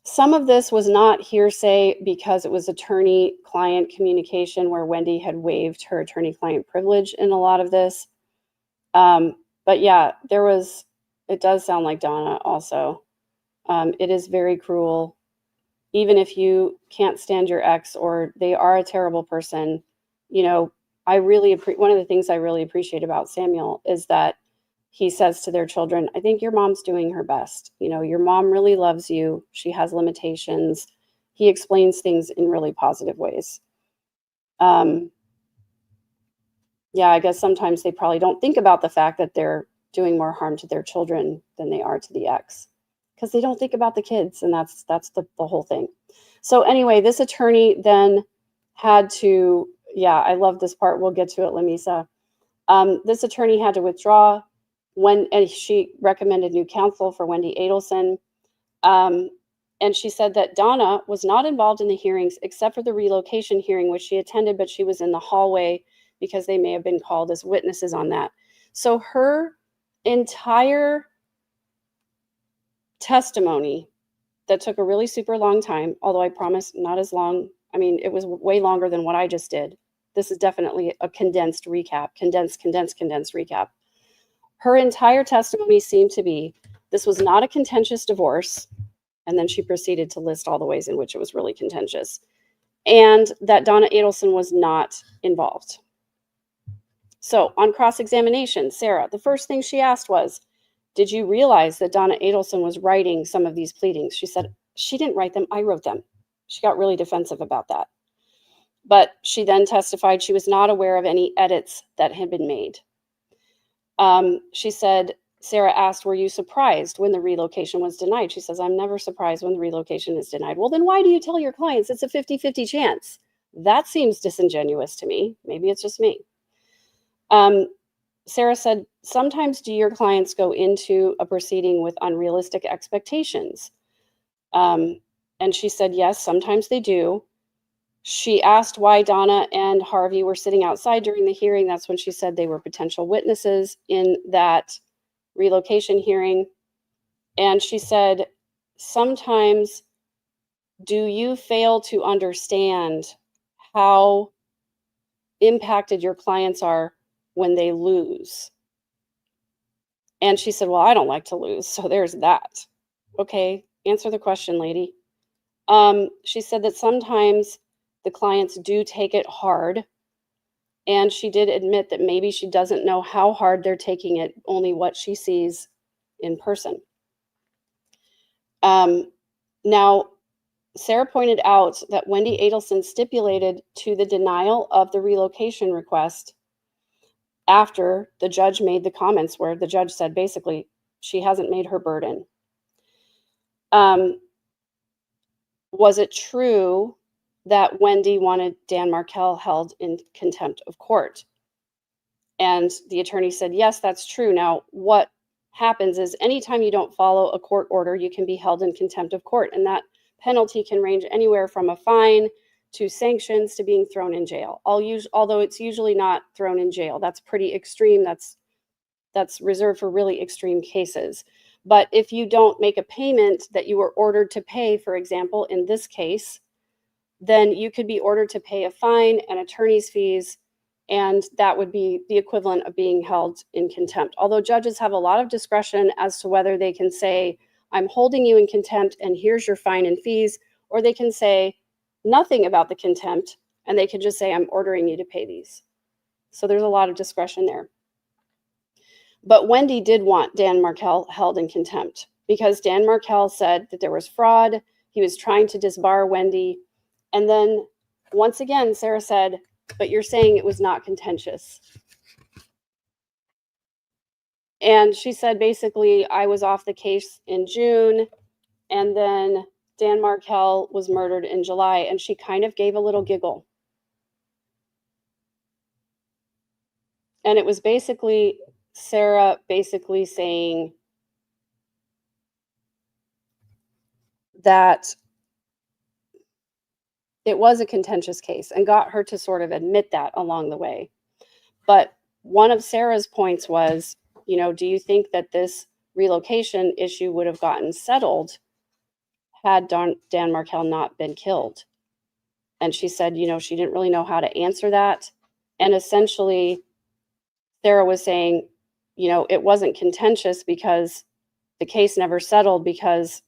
Some of this was not hearsay because it was attorney-client communication where Wendy had waived her attorney-client privilege in a lot of this. But yeah, it does sound like Donna also. It is very cruel. Even if you can't stand your ex or they are a terrible person, one of the things I really appreciate about Samuel is that he says to their children, I think your mom's doing her best. You know, your mom really loves you. She has limitations. He explains things in really positive ways. Yeah, I guess sometimes they probably don't think about the fact that they're doing more harm to their children than they are to the ex, because they don't think about the kids, and that's the whole thing. So anyway, this attorney then had to, yeah, I love this part. We'll get to it, Lamisa. This attorney had to withdraw and she recommended new counsel for Wendy Adelsen. And she said that Donna was not involved in the hearings except for the relocation hearing, which she attended, but she was in the hallway because they may have been called as witnesses on that. So her entire testimony that took a really super long time, although I promise not as long. I mean, it was way longer than what I just did. This is definitely a condensed recap, condensed recap. Her entire testimony seemed to be, this was not a contentious divorce. And then she proceeded to list all the ways in which it was really contentious. And that Donna Adelsen was not involved. So on cross-examination, Sarah, the first thing she asked was, did you realize that Donna Adelsen was writing some of these pleadings? She said, she didn't write them, I wrote them. She got really defensive about that. But she then testified she was not aware of any edits that had been made. She said, Sarah asked, were you surprised when the relocation was denied? She says, I'm never surprised when the relocation is denied. Well, then why do you tell your clients it's a 50-50 chance? That seems disingenuous to me. Maybe it's just me. Sarah said, sometimes do your clients go into a proceeding with unrealistic expectations? And she said, yes, sometimes they do. She asked why Donna and Harvey were sitting outside during the hearing. That's when she said they were potential witnesses in that relocation hearing. And she said, sometimes do you fail to understand how impacted your clients are when they lose? And she said, well, I don't like to lose, so there's that. Okay, answer the question, lady. She said that sometimes the clients do take it hard, and she did admit that maybe she doesn't know how hard they're taking it, only what she sees in person. Now, Sarah pointed out that Wendy Adelsen stipulated to the denial of the relocation request after the judge made the comments where the judge said, basically, she hasn't made her burden. Was it true that Wendy wanted Dan Markel held in contempt of court? And the attorney said, yes, that's true. Now, what happens is anytime you don't follow a court order, you can be held in contempt of court. And that penalty can range anywhere from a fine to sanctions to being thrown in jail. Although it's usually not thrown in jail. That's pretty extreme. That's reserved for really extreme cases. But if you don't make a payment that you were ordered to pay, for example, in this case, then you could be ordered to pay a fine and attorney's fees, and that would be the equivalent of being held in contempt. Although judges have a lot of discretion as to whether they can say, I'm holding you in contempt and here's your fine and fees, or they can say nothing about the contempt and they can just say, I'm ordering you to pay these. So there's a lot of discretion there. But Wendy did want Dan Markel held in contempt because Dan Markel said that there was fraud. He was trying to disbar Wendy. And then once again, Sarah said, but you're saying it was not contentious. And she said, basically, I was off the case in June, and then Dan Markel was murdered in July. And she kind of gave a little giggle. And it was basically Sarah basically saying that it was a contentious case and got her to sort of admit that along the way. But one of Sarah's points was, you know, do you think that this relocation issue would have gotten settled had Dan Markel not been killed? And she said, you know, she didn't really know how to answer that. And essentially, Sarah was saying, you know, it wasn't contentious because the case never settled because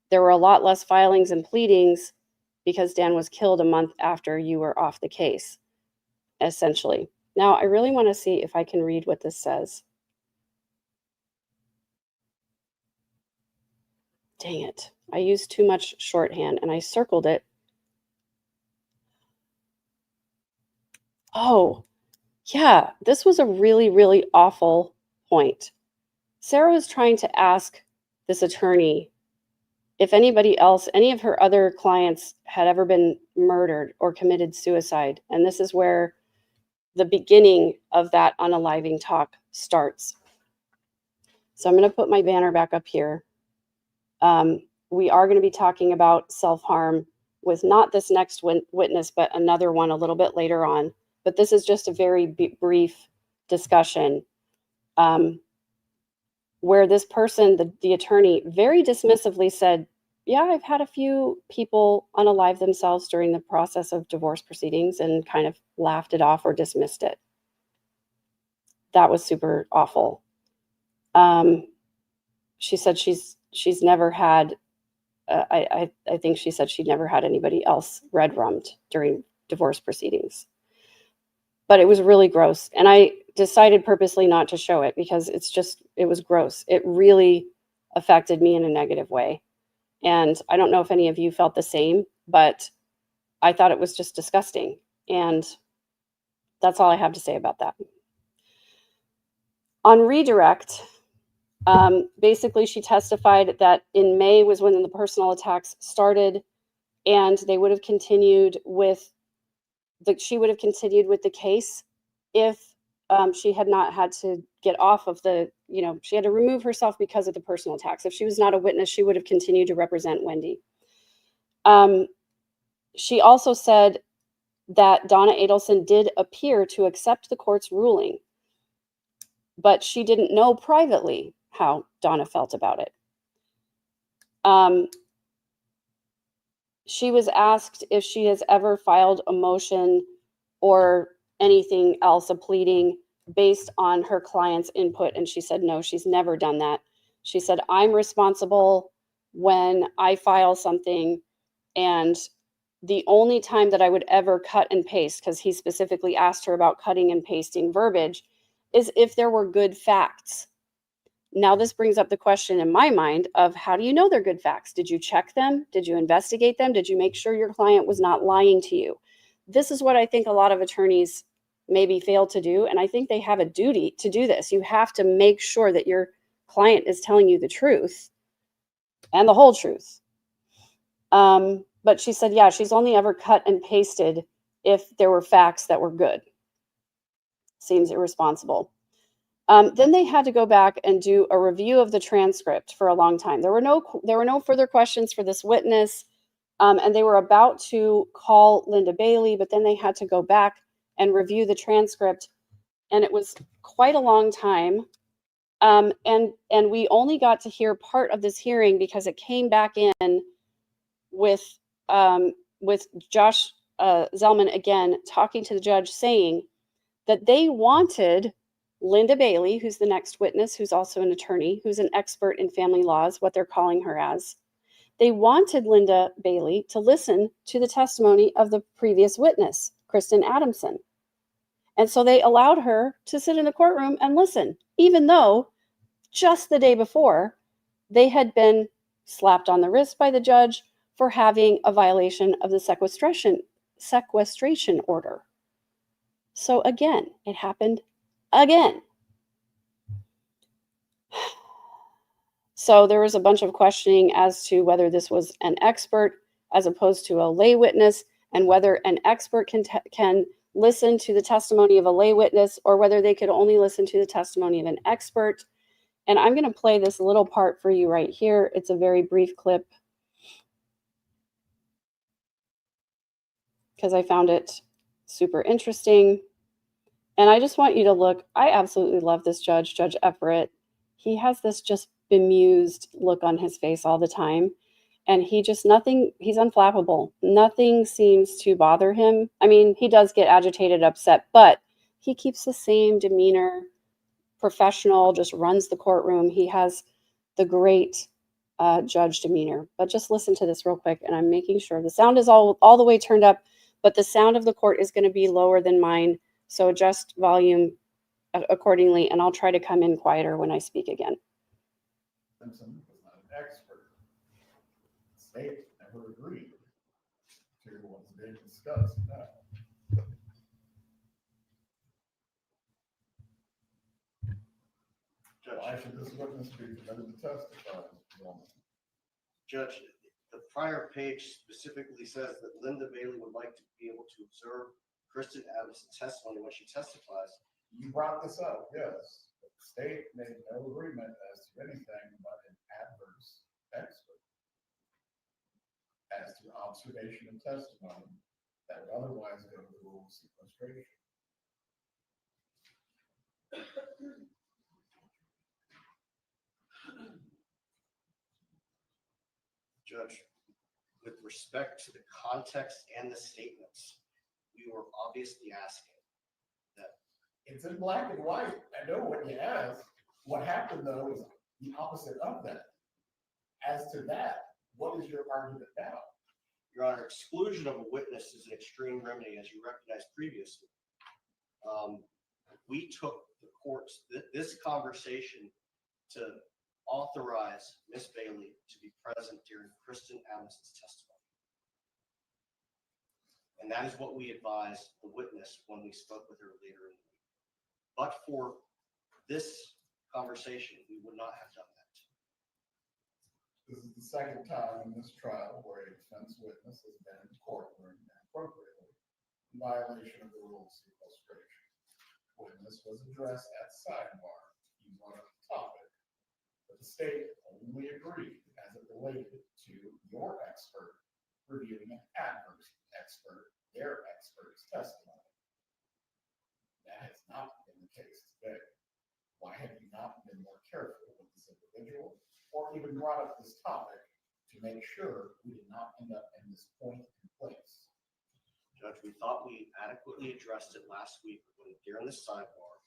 there were a lot less filings and pleadings because Dan was killed a month after you were off the case. essentially. Now, I really want to see if I can read what this says. Dang it. I used too much shorthand and I circled it. Oh, yeah, this was a really, really awful point. Sarah was trying to ask this attorney if anybody else, any of her other clients had ever been murdered or committed suicide. And this is where the beginning of that unaliving talk starts. So I'm going to put my banner back up here. We are going to be talking about self-harm with not this next witness, but another one a little bit later on. But this is just a very brief discussion where this person, the attorney, very dismissively said, yeah, I've had a few people unalive themselves during the process of divorce proceedings, and kind of laughed it off or dismissed it. That was super awful. She said she's never had, I think she said she'd never had anybody else red-rummed during divorce proceedings. But it was really gross. And I decided purposely not to show it because it was gross. It really affected me in a negative way. And I don't know if any of you felt the same, but I thought it was just disgusting. And that's all I have to say about that. On redirect, basically she testified that in May was when the personal attacks started, and they would have continued with she would have continued with the case if she had not had to get off of she had to remove herself because of the personal attacks. If she was not a witness, she would have continued to represent Wendy. She also said that Donna Adelsen did appear to accept the court's ruling, but she didn't know privately how Donna felt about it. She was asked if she has ever filed a motion or anything else, a pleading, based on her client's input, and she said no, she's never done that. She said, I'm responsible when I file something, and the only time that I would ever cut and paste, because he specifically asked her about cutting and pasting verbiage, is if there were good facts. Now, this brings up the question in my mind of, how do you know they're good facts? Did you check them? Did you investigate them? Did you make sure your client was not lying to you? This is what I think a lot of attorneys maybe fail to do, and I think they have a duty to do this. You have to make sure that your client is telling you the truth and the whole truth. But she said, yeah, she's only ever cut and pasted if there were facts that were good. Seems irresponsible. Then they had to go back and do a review of the transcript for a long time. There were no further questions for this witness, and they were about to call Linda Bailey, but then they had to go back and review the transcript, and it was quite a long time. And we only got to hear part of this hearing because it came back in with Josh Zellman again talking to the judge, saying that they wanted Linda Bailey, who's the next witness, who's also an attorney, who's an expert in family laws, what they're calling her as. They wanted Linda Bailey to listen to the testimony of the previous witness, Kristen Adamson. And so they allowed her to sit in the courtroom and listen, even though just the day before they had been slapped on the wrist by the judge for having a violation of the sequestration order. So again, it happened again. So there was a bunch of questioning as to whether this was an expert as opposed to a lay witness, and whether an expert can listen to the testimony of a lay witness, or whether they could only listen to the testimony of an expert. And I'm going to play this little part for you right here. It's a very brief clip because I found it super interesting. And I just want you to look. I absolutely love this judge, Judge Everett. He has this just bemused look on his face all the time. And he's unflappable. Nothing seems to bother him. I mean, he does get agitated, upset, but he keeps the same demeanor, professional, just runs the courtroom. He has the great judge demeanor. But just listen to this real quick, and I'm making sure the sound is all the way turned up, but the sound of the court is going to be lower than mine So adjust volume accordingly, and I'll try to come in quieter when I speak again. Simpson was not an expert. The state never agreed to what's being discussed now. Why should this witness be permitted to testify? Judge, the prior page specifically says that Linda Bailey would like to be able to observe Kristen Adelsen's testimony when she testifies. You brought this up, yes. But the state made no agreement as to anything but an adverse expert as to observation and testimony that would otherwise go to the rule of sequestration. Judge, with respect to the context and the statements, we were obviously asking that. It's in black and white. I know what you asked. What happened though is the opposite of that. As to that, what is your argument now? Your Honor, exclusion of a witness is an extreme remedy, as you recognized previously. We took the court's, this conversation to authorize Ms. Bailey to be present during Kristen Adelsen's testimony. And that is what we advised the witness when we spoke with her later in the week. But for this conversation, we would not have done that. This is the second time in this trial where a defense witness has been in courtroom inappropriately in violation of the rule of sequestration. Witness was addressed at sidebar. He brought up the topic, but the state only agreed as it related to your expert reviewing an adverse expert, their expert's testimony. That has not been the case today. Why have you not been more careful with this individual, or even brought up this topic to make sure we did not end up in this point in place? Judge, we thought we adequately addressed it last week during the sidebar.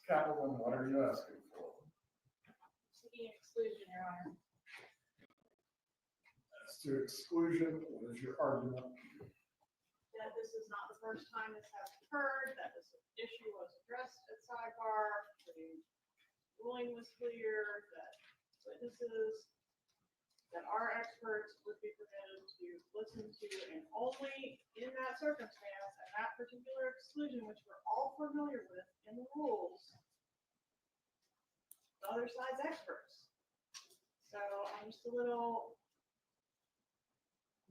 Captain, what are you asking for? Seeking exclusion, Your Honor. As to exclusion, what is your argument? That this is not the first time this has occurred, that this issue was addressed at sidebar, the ruling was clear, that witnesses, that our experts would be permitted to listen to, and only in that circumstance, and that particular exclusion, which we're all familiar with in the rules, the other side's experts. So I'm just a little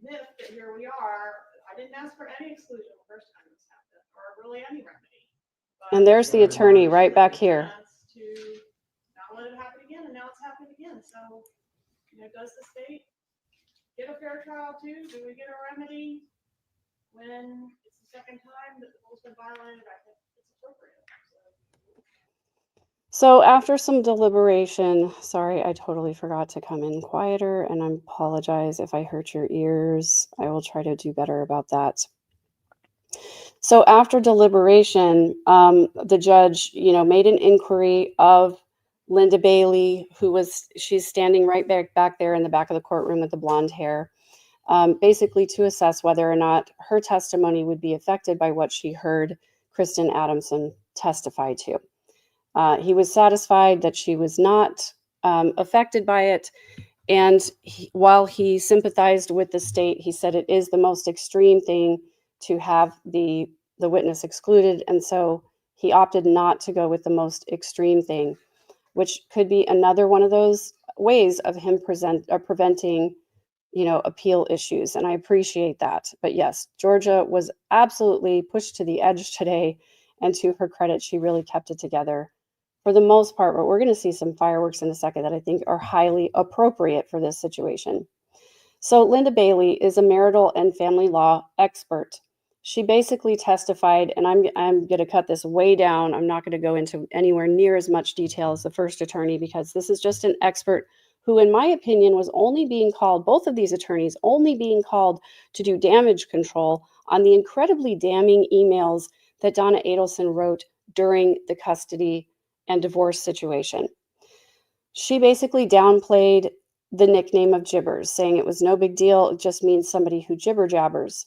miffed that here we are. I didn't ask for any exclusion the first time this happened, or really any remedy. But And there's the attorney right back here. to not let it happen again, and now it's happened again. So, you know, does the state get a fair trial too? Do we get a remedy when it's the second time that the rule's been violated? I think it's appropriate. So after some deliberation, sorry, I totally forgot to come in quieter, and I apologize if I hurt your ears. I will try to do better about that. So after deliberation, the judge, made an inquiry of Linda Bailey, she's standing right back there in the back of the courtroom with the blonde hair, basically to assess whether or not her testimony would be affected by what she heard Kristen Adelsen testify to. He was satisfied that she was not affected by it. And while he sympathized with the state, he said it is the most extreme thing to have the witness excluded. And so he opted not to go with the most extreme thing, which could be another one of those ways of him preventing, appeal issues. And I appreciate that. But yes, Georgia was absolutely pushed to the edge today. And to her credit, she really kept it together for the most part. But we're going to see some fireworks in a second that I think are highly appropriate for this situation. So Linda Bailey is a marital and family law expert. She basically testified, and I'm going to cut this way down. I'm not going to go into anywhere near as much detail as the first attorney, because this is just an expert who, in my opinion, was only being called, both of these attorneys, only being called to do damage control on the incredibly damning emails that Donna Adelsen wrote during the custody and divorce situation. She basically downplayed the nickname of Jibbers, saying it was no big deal. It just means somebody who jibber jabbers.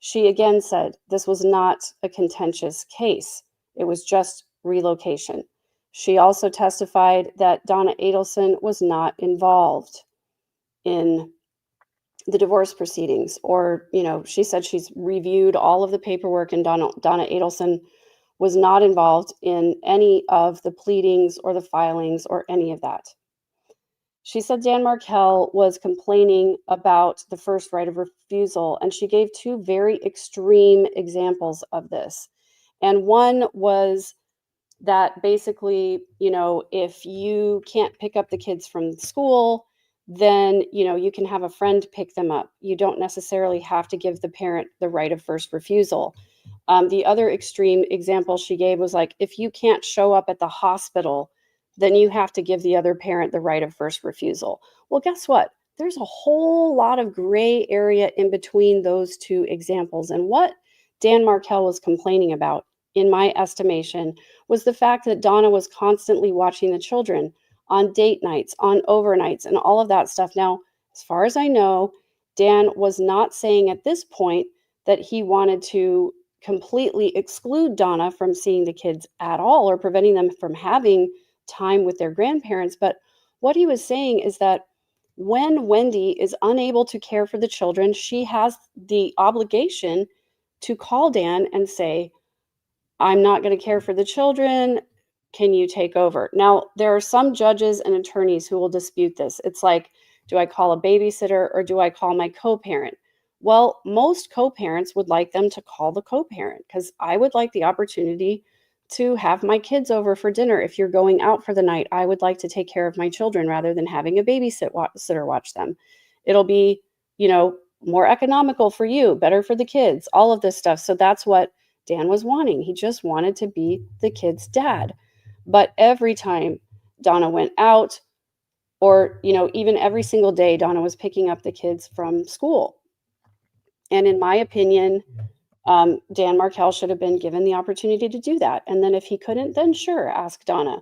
She again said this was not a contentious case. It was just relocation. She also testified that Donna Adelsen was not involved in the divorce proceedings, or, she said she's reviewed all of the paperwork, and Donna Adelsen was not involved in any of the pleadings or the filings or any of that. She said Dan Markel was complaining about the first right of refusal, and she gave two very extreme examples of this. And one was that basically, if you can't pick up the kids from school, then, you can have a friend pick them up. You don't necessarily have to give the parent the right of first refusal. The other extreme example she gave was like, if you can't show up at the hospital, then you have to give the other parent the right of first refusal. Well, guess what? There's a whole lot of gray area in between those two examples. And what Dan Markel was complaining about, in my estimation, was the fact that Donna was constantly watching the children on date nights, on overnights, and all of that stuff. Now, as far as I know, Dan was not saying at this point that he wanted to completely exclude Donna from seeing the kids at all, or preventing them from having time with their grandparents. But what he was saying is that when Wendy is unable to care for the children, she has the obligation to call Dan and say, I'm not going to care for the children. Can you take over? Now, there are some judges and attorneys who will dispute this. It's like, do I call a babysitter or do I call my co-parent? Well, most co-parents would like them to call the co-parent, because I would like the opportunity to have my kids over for dinner. If you're going out for the night, I would like to take care of my children rather than having a babysitter watch them. It'll be, more economical for you, better for the kids, all of this stuff. So that's what Dan was wanting. He just wanted to be the kid's dad. But every time Donna went out, or, even every single day, Donna was picking up the kids from school. And in my opinion, Dan Markel should have been given the opportunity to do that. And then if he couldn't, then sure, ask Donna.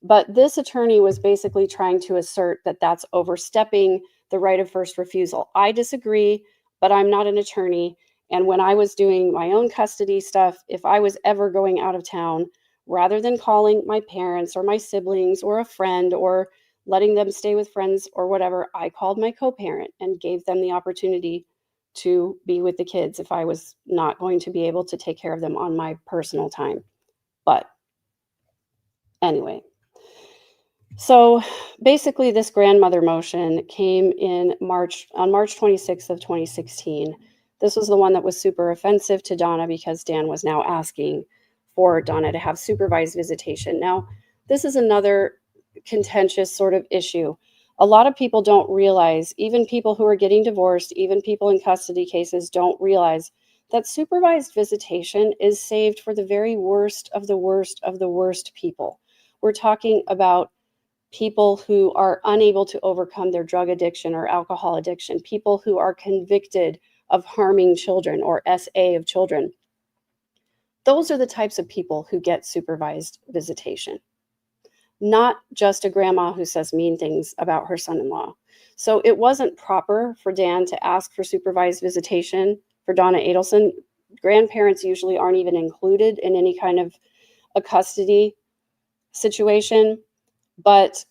But this attorney was basically trying to assert that that's overstepping the right of first refusal. I disagree, but I'm not an attorney. And when I was doing my own custody stuff, if I was ever going out of town, rather than calling my parents or my siblings or a friend or letting them stay with friends or whatever, I called my co-parent and gave them the opportunity to be with the kids if I was not going to be able to take care of them on my personal time. But anyway, so basically this grandmother motion came on March 26th of 2016. This was the one that was super offensive to Donna, because Dan was now asking for Donna to have supervised visitation. Now, this is another contentious sort of issue. A lot of people don't realize, even people who are getting divorced, even people in custody cases don't realize that supervised visitation is saved for the very worst of the worst of the worst people. We're talking about people who are unable to overcome their drug addiction or alcohol addiction, people who are convicted of harming children or SA of children. Those are the types of people who get supervised visitation, not just a grandma who says mean things about her son-in-law. So it wasn't proper for Dan to ask for supervised visitation for Donna Adelsen. Grandparents usually aren't even included in any kind of a custody situation. But,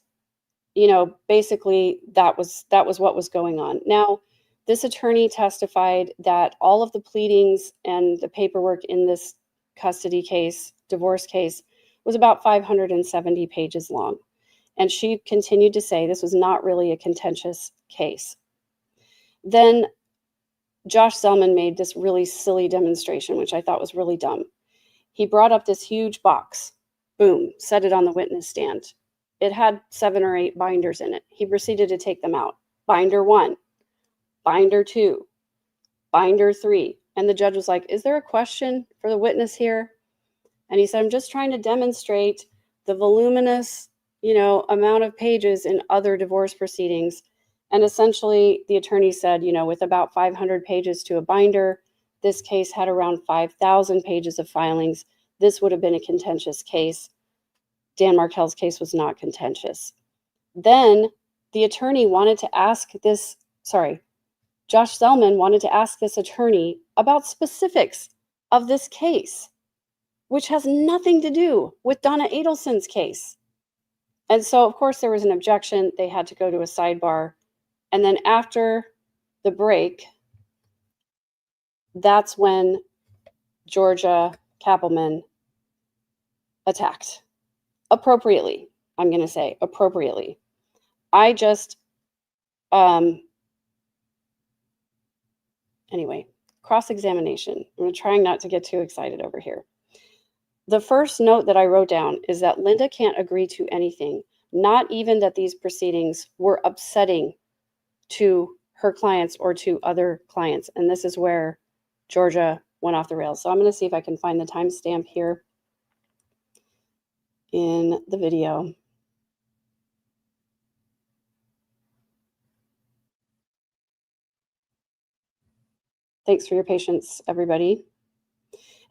basically that was what was going on. Now, this attorney testified that all of the pleadings and the paperwork in this custody case, divorce case, was about 570 pages long. And she continued to say this was not really a contentious case. Then Josh Zellman made this really silly demonstration, which I thought was really dumb. He brought up this huge box, boom, set it on the witness stand. It had 7 or 8 binders in it. He proceeded to take them out. Binder 1, binder 2, binder 3. And the judge was like, is there a question for the witness here? And he said, I'm just trying to demonstrate the voluminous, amount of pages in other divorce proceedings. And essentially the attorney said, with about 500 pages to a binder, this case had around 5,000 pages of filings. This would have been a contentious case. Dan Markel's case was not contentious. Then the attorney wanted to ask Josh Zellman wanted to ask this attorney about specifics of this case, which has nothing to do with Donna Adelsen's case. And so, of course, there was an objection. They had to go to a sidebar. And then after the break, that's when Georgia Kappelman attacked. Appropriately, I'm going to say, appropriately. I just, anyway, cross-examination. I'm trying not to get too excited over here. The first note that I wrote down is that Linda can't agree to anything, not even that these proceedings were upsetting to her clients or to other clients. And this is where Georgia went off the rails. So I'm going to see if I can find the timestamp here in the video. Thanks for your patience, everybody.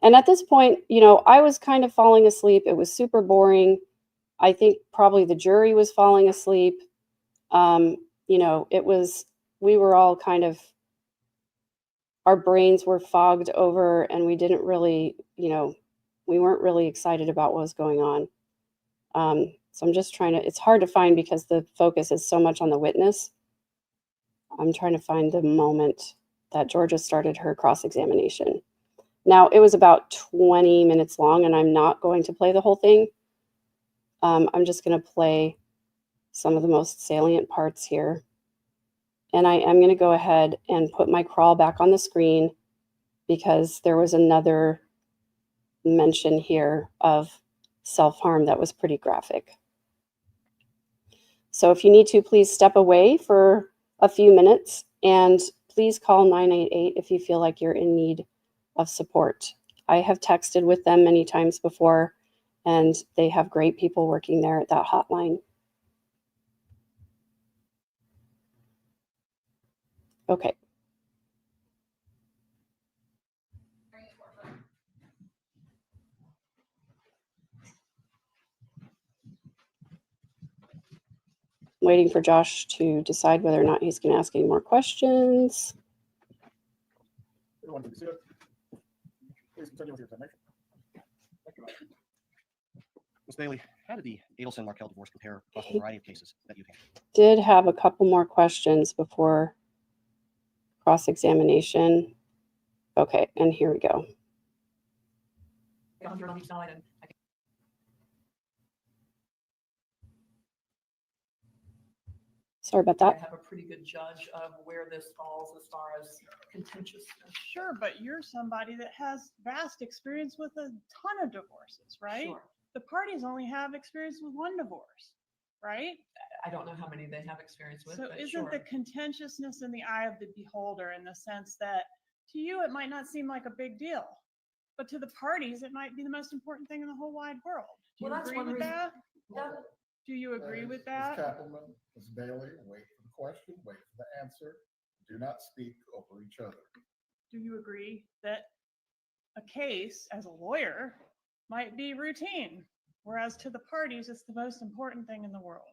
And at this point, you know, I was kind of falling asleep. It was super boring. I think probably the jury was falling asleep. You know, we were all kind of, our brains were fogged over and we didn't really, you know, we weren't really excited about what was going on. So I'm just trying to, it's hard to find because the focus is so much on the witness. I'm trying to find the moment that Georgia started her cross-examination. Now, it was about 20 minutes long, and I'm not going to play the whole thing. I'm just going to play some of the most salient parts here. And I am going to go ahead and put my crawl back on the screen because there was another mention here of self-harm that was pretty graphic. So if you need to, please step away for a few minutes and please call 988 if you feel like you're in need of support. I have texted with them many times before, and they have great people working there at that hotline. Okay. Waiting for Josh to decide whether or not he's going to ask any more questions. Everyone can see it. Please continue with your explanation. Thank you, Mike. Ms. Bailey, how did the Adelsen-Markell divorce compare across a variety of cases that you've handled? Did have a couple more questions before cross-examination. Okay, and here we go. 100 on each side, and Sorry about I that. have a pretty good judge of where this falls as far as contentiousness. Sure, but you're somebody that has vast experience with a ton of divorces, right? Sure. The parties only have experience with one divorce, right? I don't know how many they have experience with, So but isn't sure. the contentiousness in the eye of the beholder, in the sense that to you, it might not seem like a big deal, but to the parties, it might be the most important thing in the whole wide world. Do you Well, that's agree one with reason- that? Yeah. Do you agree with that? Ms. Kappelman, Ms. Bailey, wait for the question, wait for the answer. Do not speak over each other. Do you agree that a case as a lawyer might be routine, whereas to the parties, it's the most important thing in the world?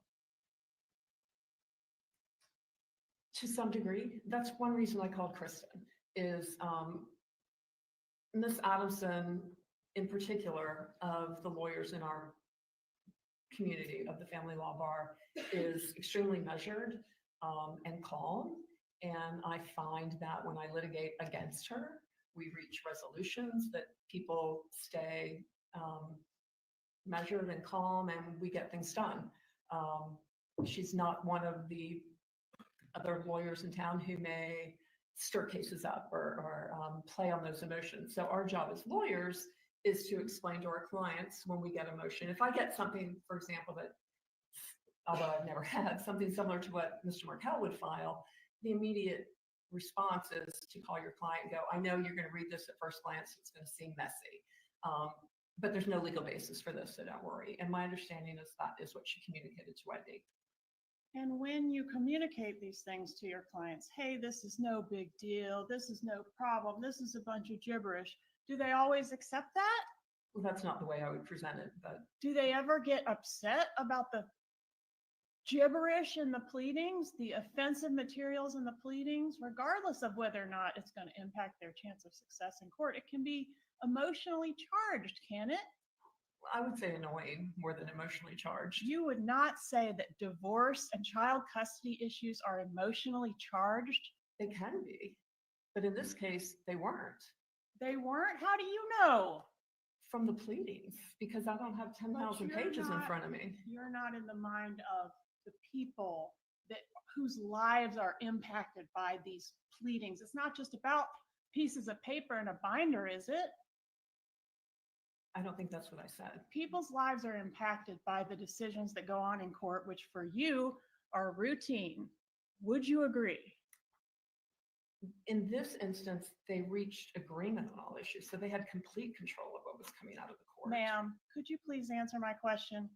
To some degree, that's one reason I called Kristen, is Ms. Adelsen, in particular, of the lawyers in our community of the family law bar, is extremely measured and calm. And I find that when I litigate against her, we reach resolutions, that people stay measured and calm, and we get things done. She's not one of the other lawyers in town who may stir cases up or play on those emotions. So our job as lawyers is to explain to our clients when we get emotion. If I get something, for example, that, although I've never had something similar to what Mr. Markell would file, the immediate response is to call your client and go, I know you're going to read this at first glance, it's going to seem messy, but there's no legal basis for this, so don't worry. And my understanding is that is what she communicated to Wendy. And when you communicate these things to your clients, hey, this is no big deal, this is no problem, this is a bunch of gibberish, do they always accept that? Well, that's not the way I would present it, but Do they ever get upset about the gibberish in the pleadings, the offensive materials in the pleadings, regardless of whether or not it's going to impact their chance of success in court, it can be emotionally charged, can it? I would say annoying more than emotionally charged. You would not say that divorce and child custody issues are emotionally charged? They can be, but in this case, they weren't. They weren't? How do you know? From the pleadings, because I don't have 10,000 you're pages in not- front of me. You're not in the mind of the people whose lives are impacted by these pleadings. It's not just about pieces of paper and a binder, is it? I don't think that's what I said. People's lives are impacted by the decisions that go on in court, which for you are routine. Would you agree? In this instance, they reached agreement on all issues, so they had complete control of what was coming out of the court. Ma'am, could you please answer my question?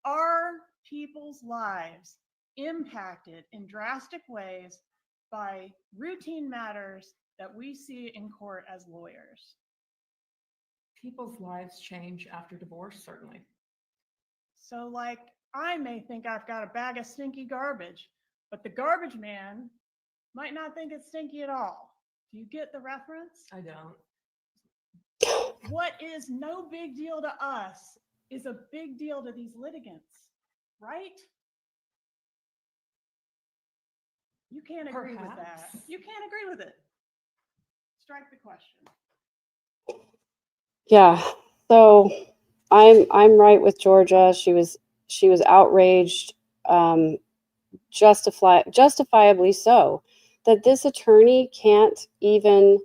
Are people's lives impacted in drastic ways by routine matters that we see in court as lawyers? People's lives change after divorce, certainly. So like, I may think I've got a bag of stinky garbage, but the garbage man might not think it's stinky at all. Do you get the reference? I don't. What is no big deal to us is a big deal to these litigants, right? You can't agree with that. Perhaps. You can't agree with it. Strike the question. Yeah. So I'm right with Georgia. She was outraged, justifiably so, that this attorney can't even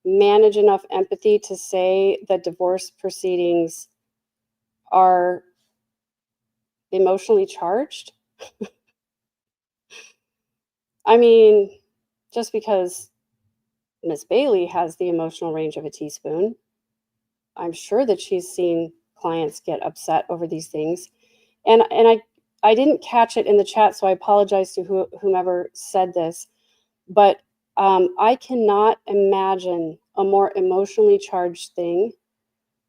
manage enough empathy to say that divorce proceedings are emotionally charged. I mean, just because Miss Bailey has the emotional range of a teaspoon, I'm sure that she's seen clients get upset over these things. And I didn't catch it in the chat, so I apologize to whomever said this, but I cannot imagine a more emotionally charged thing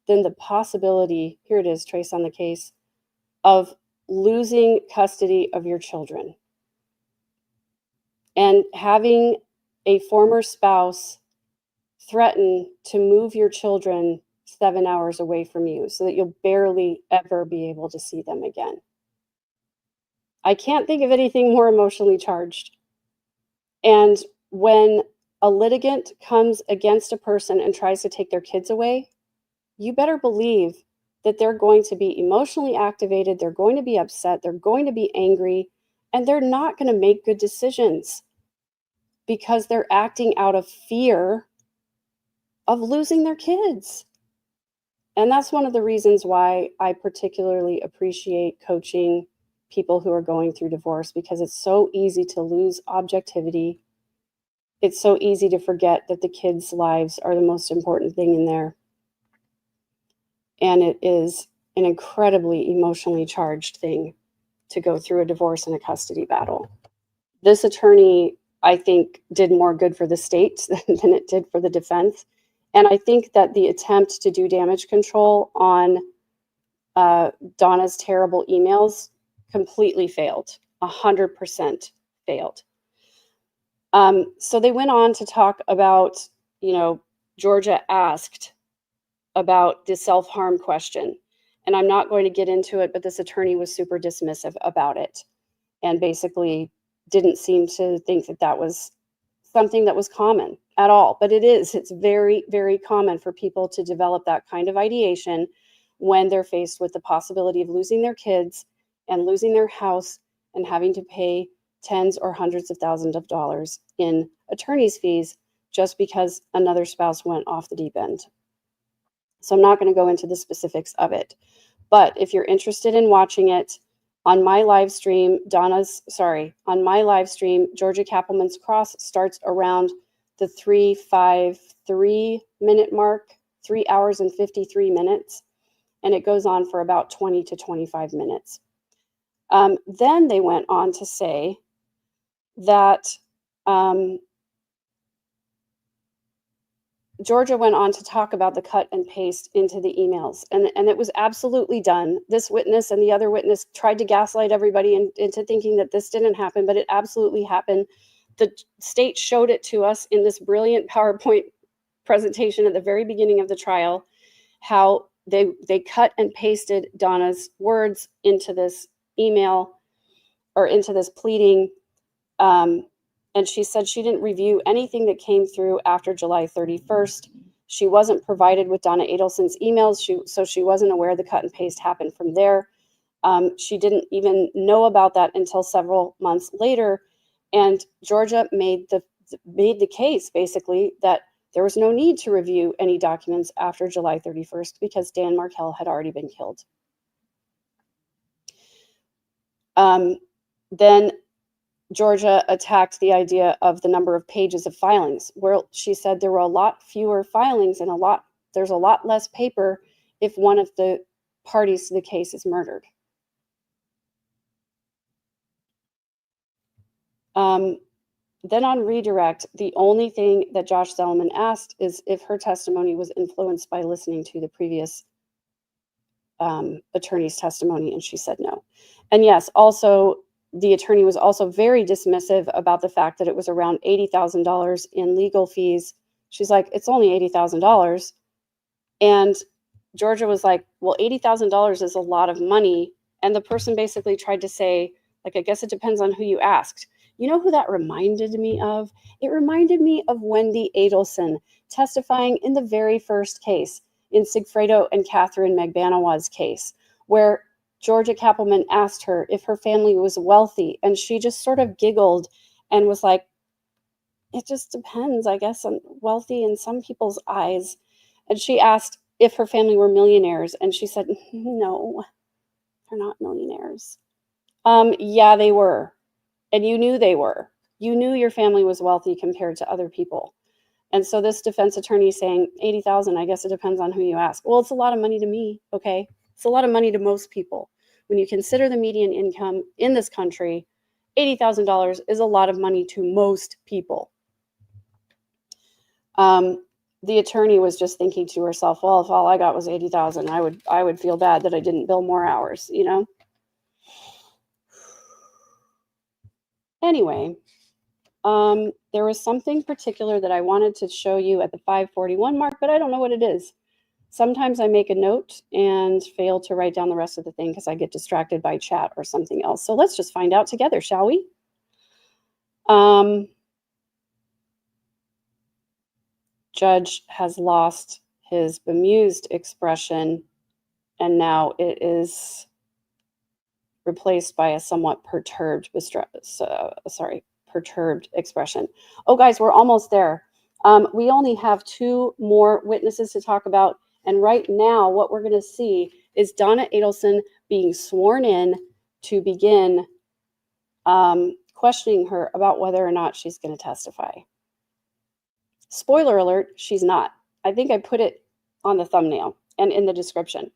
than the possibility, here it is, trace on the case, of losing custody of your children and having a former spouse threaten to move your children 7 hours away from you so that you'll barely ever be able to see them again. I can't think of anything more emotionally charged. And when a litigant comes against a person and tries to take their kids away, you better believe that they're going to be emotionally activated, they're going to be upset, they're going to be angry, and they're not going to make good decisions because they're acting out of fear of losing their kids. And that's one of the reasons why I particularly appreciate coaching people who are going through divorce, because it's so easy to lose objectivity. It's so easy to forget that the kids' lives are the most important thing in there. And it is an incredibly emotionally charged thing to go through a divorce and a custody battle. This attorney, I think, did more good for the state than it did for the defense. And I think that the attempt to do damage control on Donna's terrible emails completely failed, 100% failed. So they went on to talk about, Georgia asked about the self-harm question. And I'm not going to get into it, but this attorney was super dismissive about it and basically didn't seem to think that that was something that was common at all. But it is. It's very, very common for people to develop that kind of ideation when they're faced with the possibility of losing their kids and losing their house and having to pay tens or hundreds of thousands of dollars in attorney's fees just because another spouse went off the deep end. So I'm not going to go into the specifics of it. But if you're interested in watching it, on my live stream, Georgia Kappelman's Cross starts around the 3:53 mark, 3 hours and 53 minutes, and it goes on for about 20 to 25 minutes. Then they went on to say that Georgia went on to talk about the cut and paste into the emails, and it was absolutely done. This witness and the other witness tried to gaslight everybody into thinking that this didn't happen, but it absolutely happened. The state showed it to us in this brilliant PowerPoint presentation at the very beginning of the trial, how they cut and pasted Donna's words into this email or into this pleading. And she said she didn't review anything that came through after July 31st. She wasn't provided with Donna Adelsen's emails, so she wasn't aware the cut and paste happened from there. She didn't even know about that until several months later. And Georgia made the case, basically, that there was no need to review any documents after July 31st because Dan Markell had already been killed. Then Georgia attacked the idea of the number of pages of filings, where she said there were a lot fewer filings and there's a lot less paper if one of the parties to the case is murdered. Then on redirect, the only thing that Josh Zellman asked is if her testimony was influenced by listening to the previous attorney's testimony, and she said no. And yes, also, the attorney was also very dismissive about the fact that it was around $80,000 in legal fees. She's like, it's only $80,000. And Georgia was like, well, $80,000 is a lot of money. And the person basically tried to say, like, I guess it depends on who you asked. You know who that reminded me of? It reminded me of Wendy Adelsen testifying in the very first case, in Sigfredo and Catherine Magbanawa's case, where Georgia Kappelman asked her if her family was wealthy, and she just sort of giggled and was like, it just depends, I guess, on wealthy in some people's eyes. And she asked if her family were millionaires, and she said, no, they're not millionaires. Yeah, they were. And you knew they were. You knew your family was wealthy compared to other people. And so this defense attorney saying, 80,000, I guess it depends on who you ask. Well, it's a lot of money to me, okay? It's a lot of money to most people. When you consider the median income in this country, $80,000 is a lot of money to most people. The attorney was just thinking to herself, well, if all I got was 80,000, I would feel bad that I didn't bill more hours, you know? Anyway, there was something particular that I wanted to show you at the 5:41 mark, but I don't know what it is. Sometimes I make a note and fail to write down the rest of the thing because I get distracted by chat or something else. So let's just find out together, shall we? Judge has lost his bemused expression, and now it is replaced by a somewhat perturbed expression. Oh, guys, we're almost there. We only have 2 more witnesses to talk about. And right now, what we're going to see is Donna Adelsen being sworn in to begin questioning her about whether or not she's going to testify. Spoiler alert, she's not. I think I put it on the thumbnail and in the description.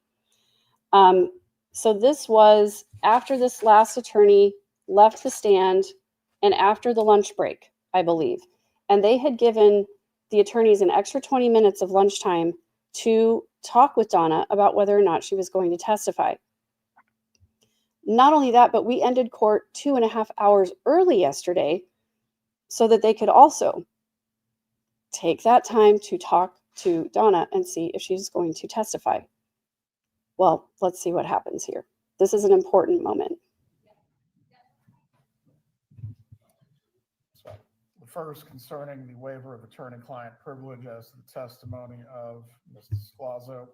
So this was after this last attorney left the stand and after the lunch break, I believe. And they had given the attorneys an extra 20 minutes of lunchtime to talk with Donna about whether or not she was going to testify. Not only that, but we ended court 2.5 hours early yesterday so that they could also take that time to talk to Donna and see if she's going to testify. Well, let's see what happens here. This is an important moment. So, the first concerning the waiver of attorney-client privilege as to the testimony of Mr. Scalzo.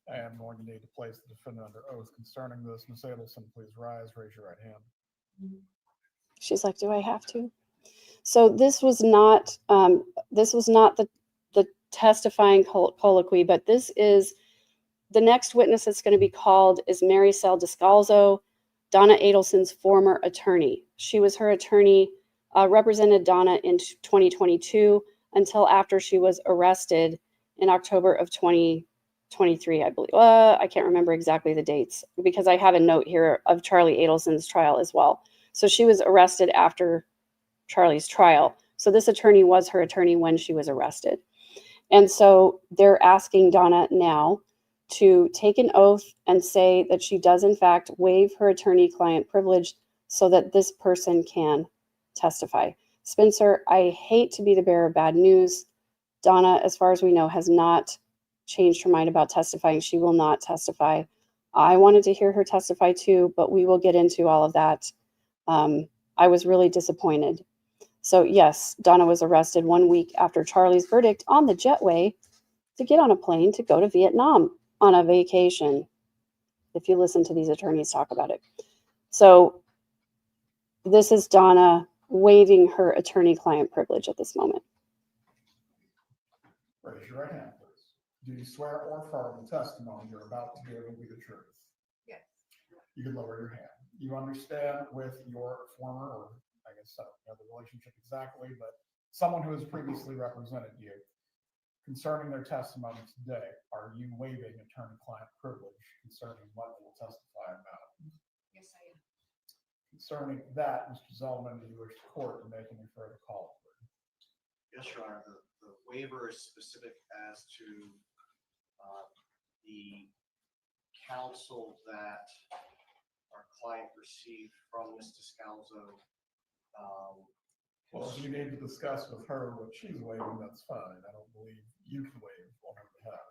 I am going to need to place the defendant under oath concerning this. Ms. Adelsen, please rise, raise your right hand. She's like, do I have to? So this was not the testifying colloquy, but this is the next witness that's going to be called is Maricel Descalzo, Donna Adelsen's former attorney. She was her attorney, represented Donna in 2022 until after she was arrested in October of 2023, I believe. I can't remember exactly the dates because I have a note here of Charlie Adelsen's trial as well. So she was arrested after Charlie's trial. So this attorney was her attorney when she was arrested. And so they're asking Donna now to take an oath and say that she does in fact waive her attorney-client privilege so that this person can testify. Spencer, I hate to be the bearer of bad news. Donna, as far as we know, has not changed her mind about testifying. She will not testify. I wanted to hear her testify too, but we will get into all of that. I was really disappointed. So yes, Donna was arrested 1 week after Charlie's verdict on the jetway to get on a plane to go to Vietnam on a vacation, if you listen to these attorneys talk about it. So this is Donna waiving her attorney-client privilege at this moment. Raise your right hand, please. Do you swear or affirm the testimony you're about to give will be the truth? Yes. You can lower your hand. You understand with your former, or I guess I don't know the relationship exactly, but someone who has previously represented you concerning their testimony today, are you waiving attorney-client privilege concerning what they will testify about? Yes, I am. Concerning that, Mr. Zellman, do you wish the court to make any further call? Yes, Your Honor, the waiver is specific as to the counsel that our client received from Ms. Descalzo. Well, if you need to discuss with her what she's waiving, that's fine. I don't believe you can waive on her behalf.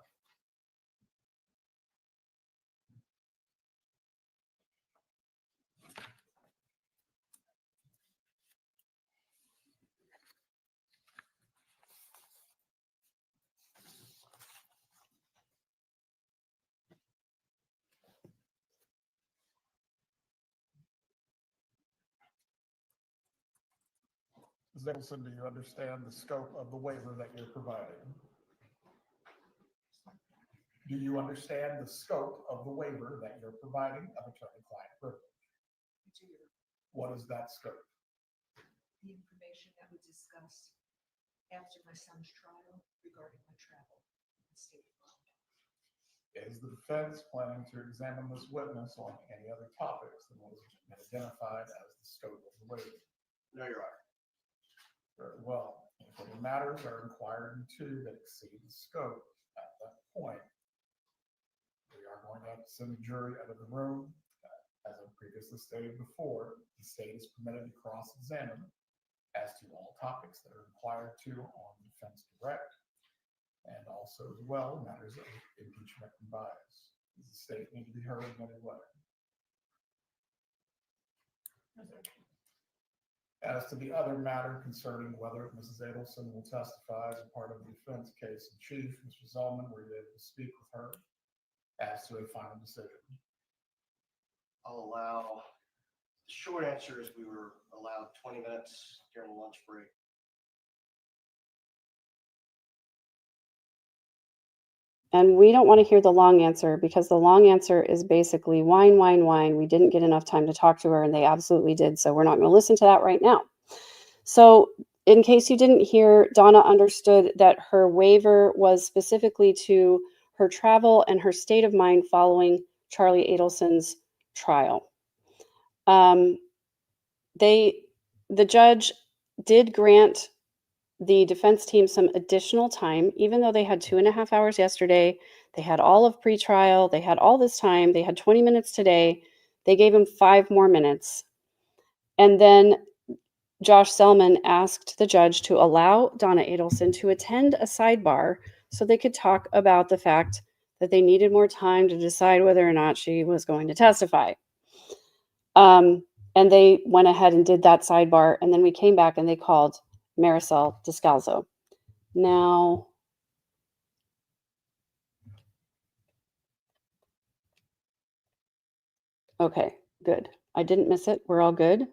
Ms. Adelsen, do you understand the scope of the waiver that you're providing? Do you understand the scope of the waiver that you're providing of attorney-client privilege? I do. What is that scope? The information that we discussed after my son's trial regarding my travel and state of mind. Is the defense planning to examine this witness on any other topics than what has been identified as the scope of the waiver? No, Your Honor. Very well. If any matters are inquired into that exceed the scope at that point, we are going to have to send the jury out of the room. As I previously stated before, the state is permitted to cross-examine as to all topics that are inquired to on defense direct, and also as well matters of impeachment and bias. Does the state need to be heard in any way? As to the other matter concerning whether Mrs. Adelsen will testify as a part of the defense case in chief, Mr. Zellman, were you able to speak with her as to a final decision? I'll allow, the short answer is we were allowed 20 minutes during the lunch break. And we don't want to hear the long answer because the long answer is basically whine, whine, whine. We didn't get enough time to talk to her and they absolutely did. So we're not going to listen to that right now. So in case you didn't hear, Donna understood that her waiver was specifically to her travel and her state of mind following Charlie Adelsen's trial. The judge did grant the defense team some additional time, even though they had 2.5 hours yesterday. They had all of pretrial. They had all this time. They had 20 minutes today. They gave him 5 more minutes. And then Josh Selman asked the judge to allow Donna Adelsen to attend a sidebar so they could talk about the fact that they needed more time to decide whether or not she was going to testify. And they went ahead and did that sidebar. And then we came back and they called Marisol Descalzo. Now, okay, good. I didn't miss it. We're all good.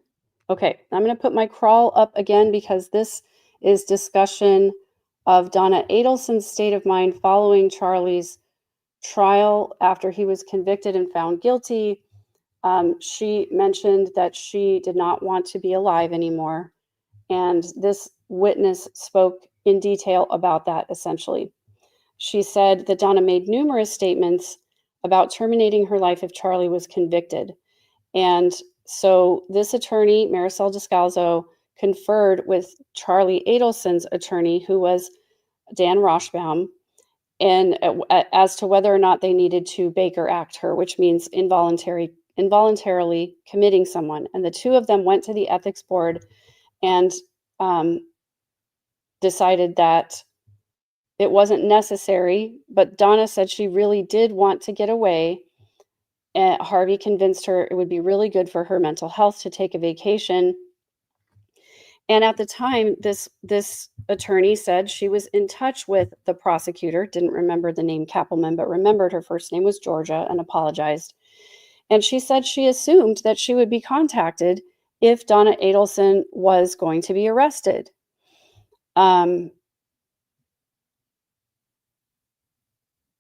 Okay, I'm going to put my crawl up again because this is discussion of Donna Adelsen's state of mind following Charlie's trial after he was convicted and found guilty. She mentioned that she did not want to be alive anymore. And this witness spoke in detail about that, essentially. She said that Donna made numerous statements about terminating her life if Charlie was convicted. And so this attorney, Marisol Descalzo, conferred with Charlie Adelsen's attorney, who was Dan Roshbaum, and as to whether or not they needed to Baker Act her, which means involuntarily committing someone. And the two of them went to the ethics board and decided that it wasn't necessary, but Donna said she really did want to get away. And Harvey convinced her it would be really good for her mental health to take a vacation. And at the time, this attorney said she was in touch with the prosecutor, didn't remember the name Kappelman, but remembered her first name was Georgia and apologized. And she said she assumed that she would be contacted if Donna Adelsen was going to be arrested.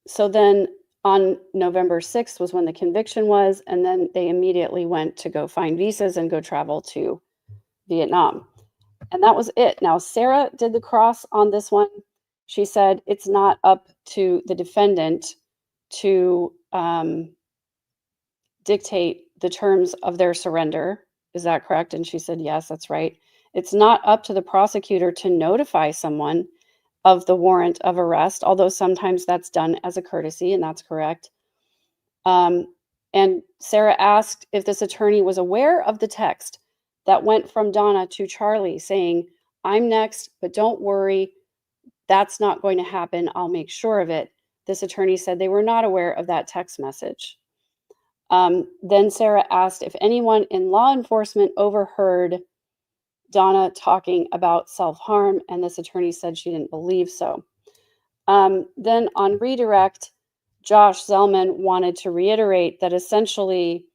So then on November 6th was when the conviction was, and then they immediately went to go find visas and go travel to Vietnam. And that was it. Now, Sarah did the cross on this one. She said it's not up to the defendant to dictate the terms of their surrender. Is that correct? And she said, yes, that's right. It's not up to the prosecutor to notify someone of the warrant of arrest, although sometimes that's done as a courtesy, and that's correct. And Sarah asked if this attorney was aware of the text that went from Donna to Charlie saying, I'm next, but don't worry, that's not going to happen. I'll make sure of it. This attorney said they were not aware of that text message. Then Sarah asked if anyone in law enforcement overheard Donna talking about self-harm, and this attorney said she didn't believe so. Then on redirect, Josh Zellman wanted to reiterate that essentially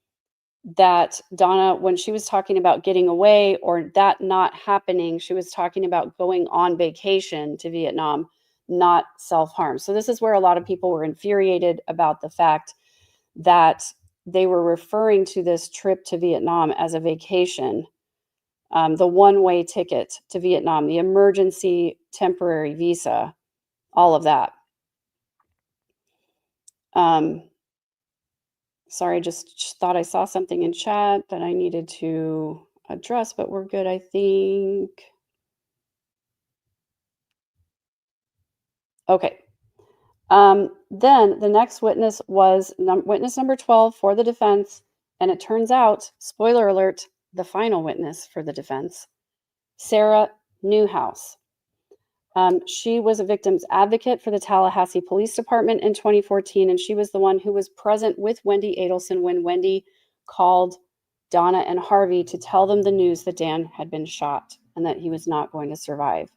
that Donna, when she was talking about getting away or that not happening, she was talking about going on vacation to Vietnam, not self-harm. So this is where a lot of people were infuriated about the fact that they were referring to this trip to Vietnam as a vacation, the one-way ticket to Vietnam, the emergency temporary visa, all of that. Sorry, just thought I saw something in chat that I needed to address, but we're good, I think. Okay. Then the next witness was witness number 12 for the defense, and it turns out, spoiler alert, the final witness for the defense, Sarah Newhouse. She was a victim's advocate for the Tallahassee Police Department in 2014, and she was the one who was present with Wendy Adelsen when Wendy called Donna and Harvey to tell them the news that Dan had been shot and that he was not going to survive.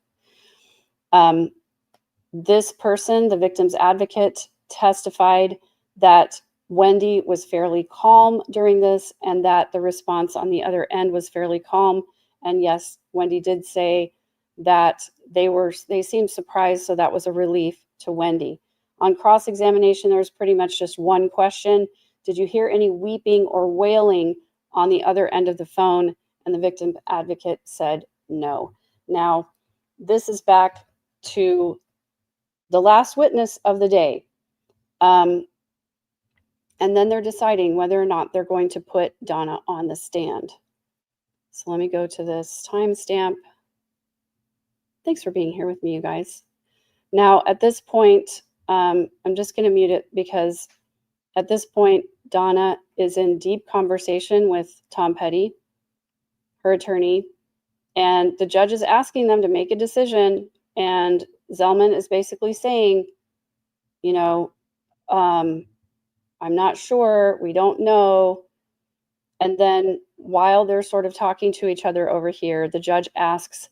This person, the victim's advocate, testified that Wendy was fairly calm during this and that the response on the other end was fairly calm. And yes, Wendy did say that they seemed surprised, so that was a relief to Wendy. On cross-examination, there was pretty much just one question. Did you hear any weeping or wailing on the other end of the phone? And the victim advocate said no. Now, this is back to the last witness of the day. And then they're deciding whether or not they're going to put Donna on the stand. So let me go to this timestamp. Thanks for being here with me, you guys. Now, at this point, I'm just going to mute it because at this point, Donna is in deep conversation with Tom Petty, her attorney, and the judge is asking them to make a decision. And Zellman is basically saying, you know, I'm not sure, we don't know. And then while they're sort of talking to each other over here, the judge asks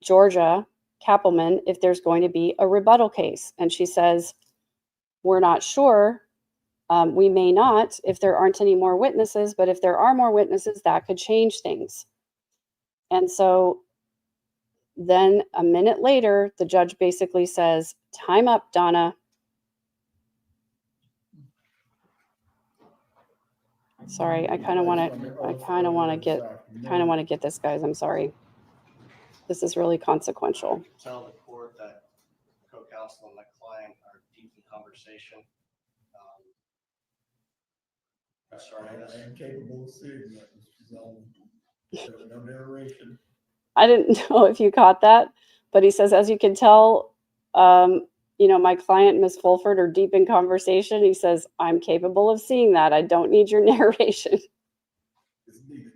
Georgia Kappelman if there's going to be a rebuttal case. And she says, we're not sure. We may not if there aren't any more witnesses, but if there are more witnesses, that could change things. And so then a minute later, the judge basically says, time up, Donna. Sorry, I kind of want to get this, guys. I'm sorry. This is really consequential. Tell the court that co-counsel and my client are deep in conversation. I am capable of seeing that, Mr. Zellman. There's no narration. I didn't know if you caught that, But he says, as you can tell, my client, Miss Fulford, are deep in conversation. He says, I'm capable of seeing that. I don't need your narration. Is needed.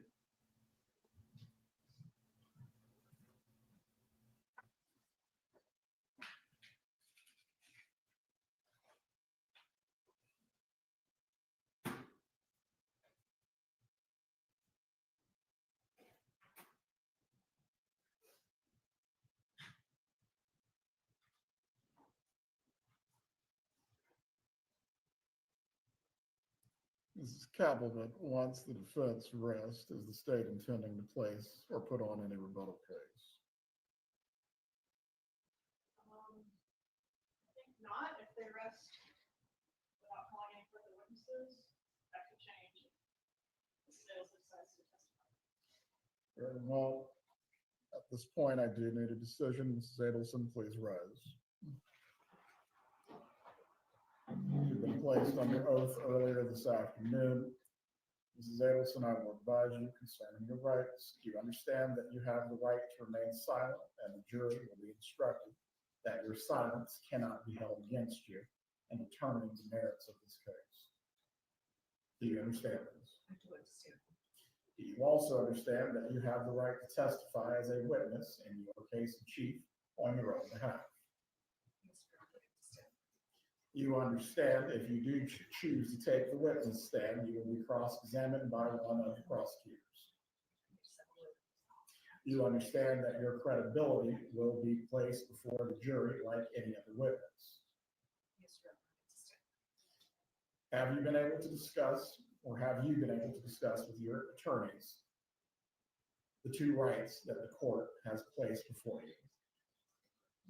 Mrs. Kappelman wants the defense rest as the state intending to place or put on any rebuttal case. I think not. If they rest without calling any further witnesses, that could change. The sales decides to testify. Very well. At this point, I do need a decision. Mrs. Adelsen, please rise. You've been placed under oath earlier this afternoon. Mrs. Adelsen, I will advise you concerning your rights. Do you understand that you have the right to remain silent, and the jury will be instructed that your silence cannot be held against you in determining the merits of this case? Do you understand this? I do understand. Do you also understand that you have the right to testify as a witness in your case in chief on your own behalf? Yes, sir, I understand. You understand if you do choose to take the witness stand, you will be cross-examined by one of the prosecutors. You understand that your credibility will be placed before the jury like any other witness. Yes, sir, I understand. Have you been able to discuss with your attorneys the two rights that the court has placed before you?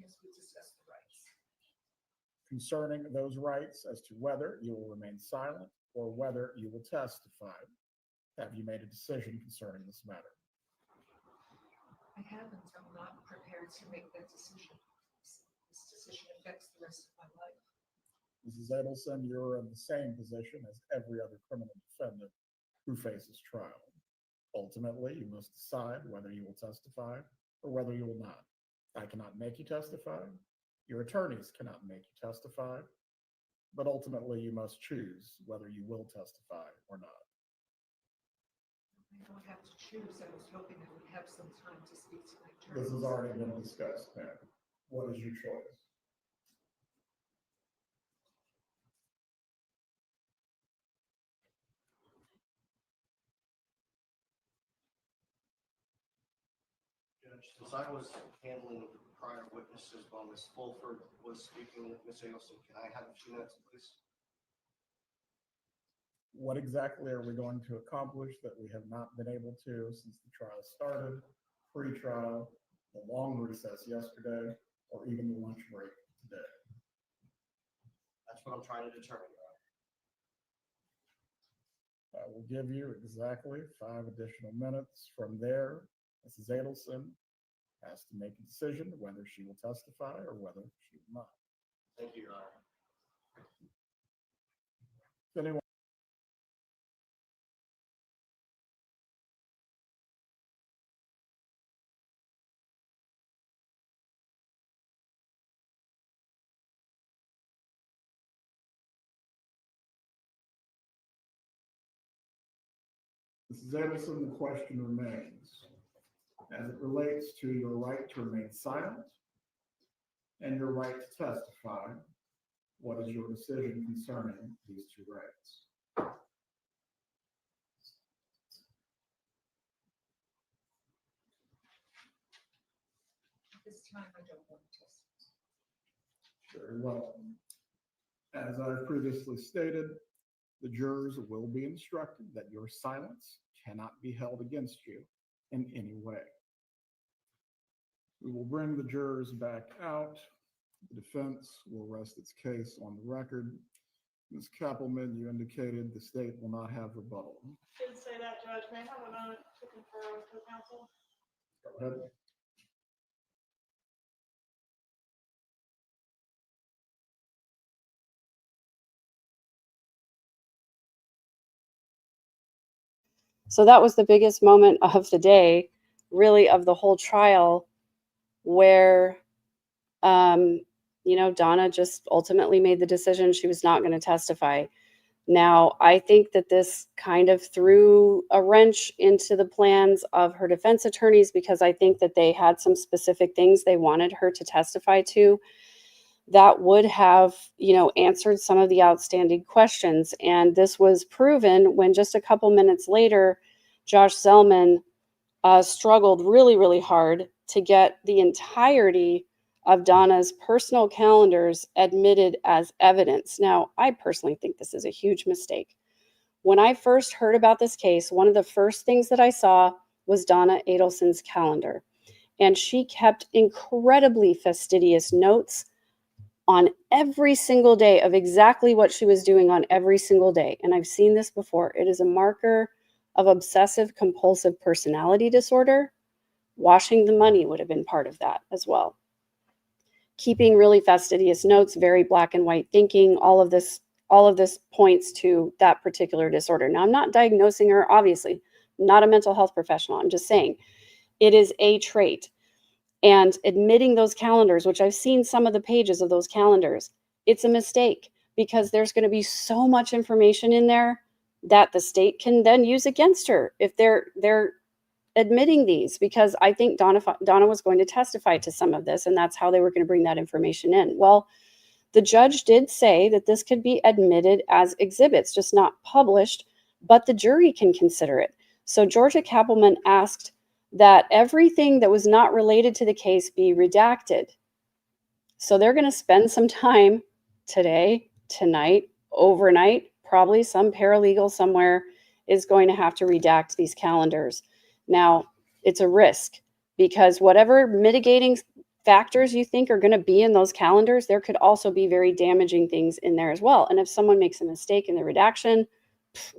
Yes, we discussed the rights. Concerning those rights as to whether you will remain silent or whether you will testify, have you made a decision concerning this matter? I haven't. I'm not prepared to make that decision. This decision affects the rest of my life. Mrs. Adelsen, you're in the same position as every other criminal defendant who faces trial. Ultimately, you must decide whether you will testify or whether you will not. I cannot make you testify. Your attorneys cannot make you testify. But ultimately, you must choose whether you will testify or not. I don't have to choose. I was hoping I would have some time to speak to my attorney. This has already been discussed, ma'am. What is your choice? Judge, since I was handling prior witnesses while Ms. Fulford was speaking with Ms. Adelsen, can I have a few minutes, please? What exactly are we going to accomplish that we have not been able to since the trial started, pre-trial, the long recess yesterday, or even the lunch break today? That's what I'm trying to determine, Your Honor. I will give you exactly 5 additional minutes. From there, Mrs. Adelsen has to make a decision whether she will testify or whether she will not. Thank you, Your Honor. If anyone Mrs. Adelsen, the question remains, as it relates to your right to remain silent and your right to testify, what is your decision concerning these two rights? At this time, I don't want to testify. Very well. As I previously stated, the jurors will be instructed that your silence cannot be held against you in any way. We will bring the jurors back out. The defense will rest its case on the record. Ms. Kappelman, you indicated the state will not have rebuttal. Didn't say that, Judge. May I have a moment to confer with the counsel? Go ahead. So that was the biggest moment of the day, really, of the whole trial, where, Donna just ultimately made the decision she was not going to testify. Now, I think that this kind of threw a wrench into the plans of her defense attorneys, because I think that they had some specific things they wanted her to testify to that would have, answered some of the outstanding questions. And this was proven when just a couple minutes later, Josh Zellman struggled really, really hard to get the entirety of Donna's personal calendars admitted as evidence. Now, I personally think this is a huge mistake. When I first heard about this case, one of the first things that I saw was Donna Adelsen's calendar. And she kept incredibly fastidious notes on every single day of exactly what she was doing on every single day. And I've seen this before. It is a marker of obsessive compulsive personality disorder. Washing the money would have been part of that as well. Keeping really fastidious notes, very black and white thinking, all of this points to that particular disorder. Now, I'm not diagnosing her, obviously. I'm not a mental health professional. I'm just saying it is a trait. And admitting those calendars, which I've seen some of the pages of those calendars, it's a mistake, because there's going to be so much information in there that the state can then use against her if they're admitting these, because I think Donna was going to testify to some of this, and that's how they were going to bring that information in. Well, the judge did say that this could be admitted as exhibits, just not published, but the jury can consider it. So Georgia Kappelman asked that everything that was not related to the case be redacted. So they're going to spend some time today, tonight, overnight. Probably some paralegal somewhere is going to have to redact these calendars. Now, it's a risk, because whatever mitigating factors you think are going to be in those calendars, there could also be very damaging things in there as well. And if someone makes a mistake in the redaction,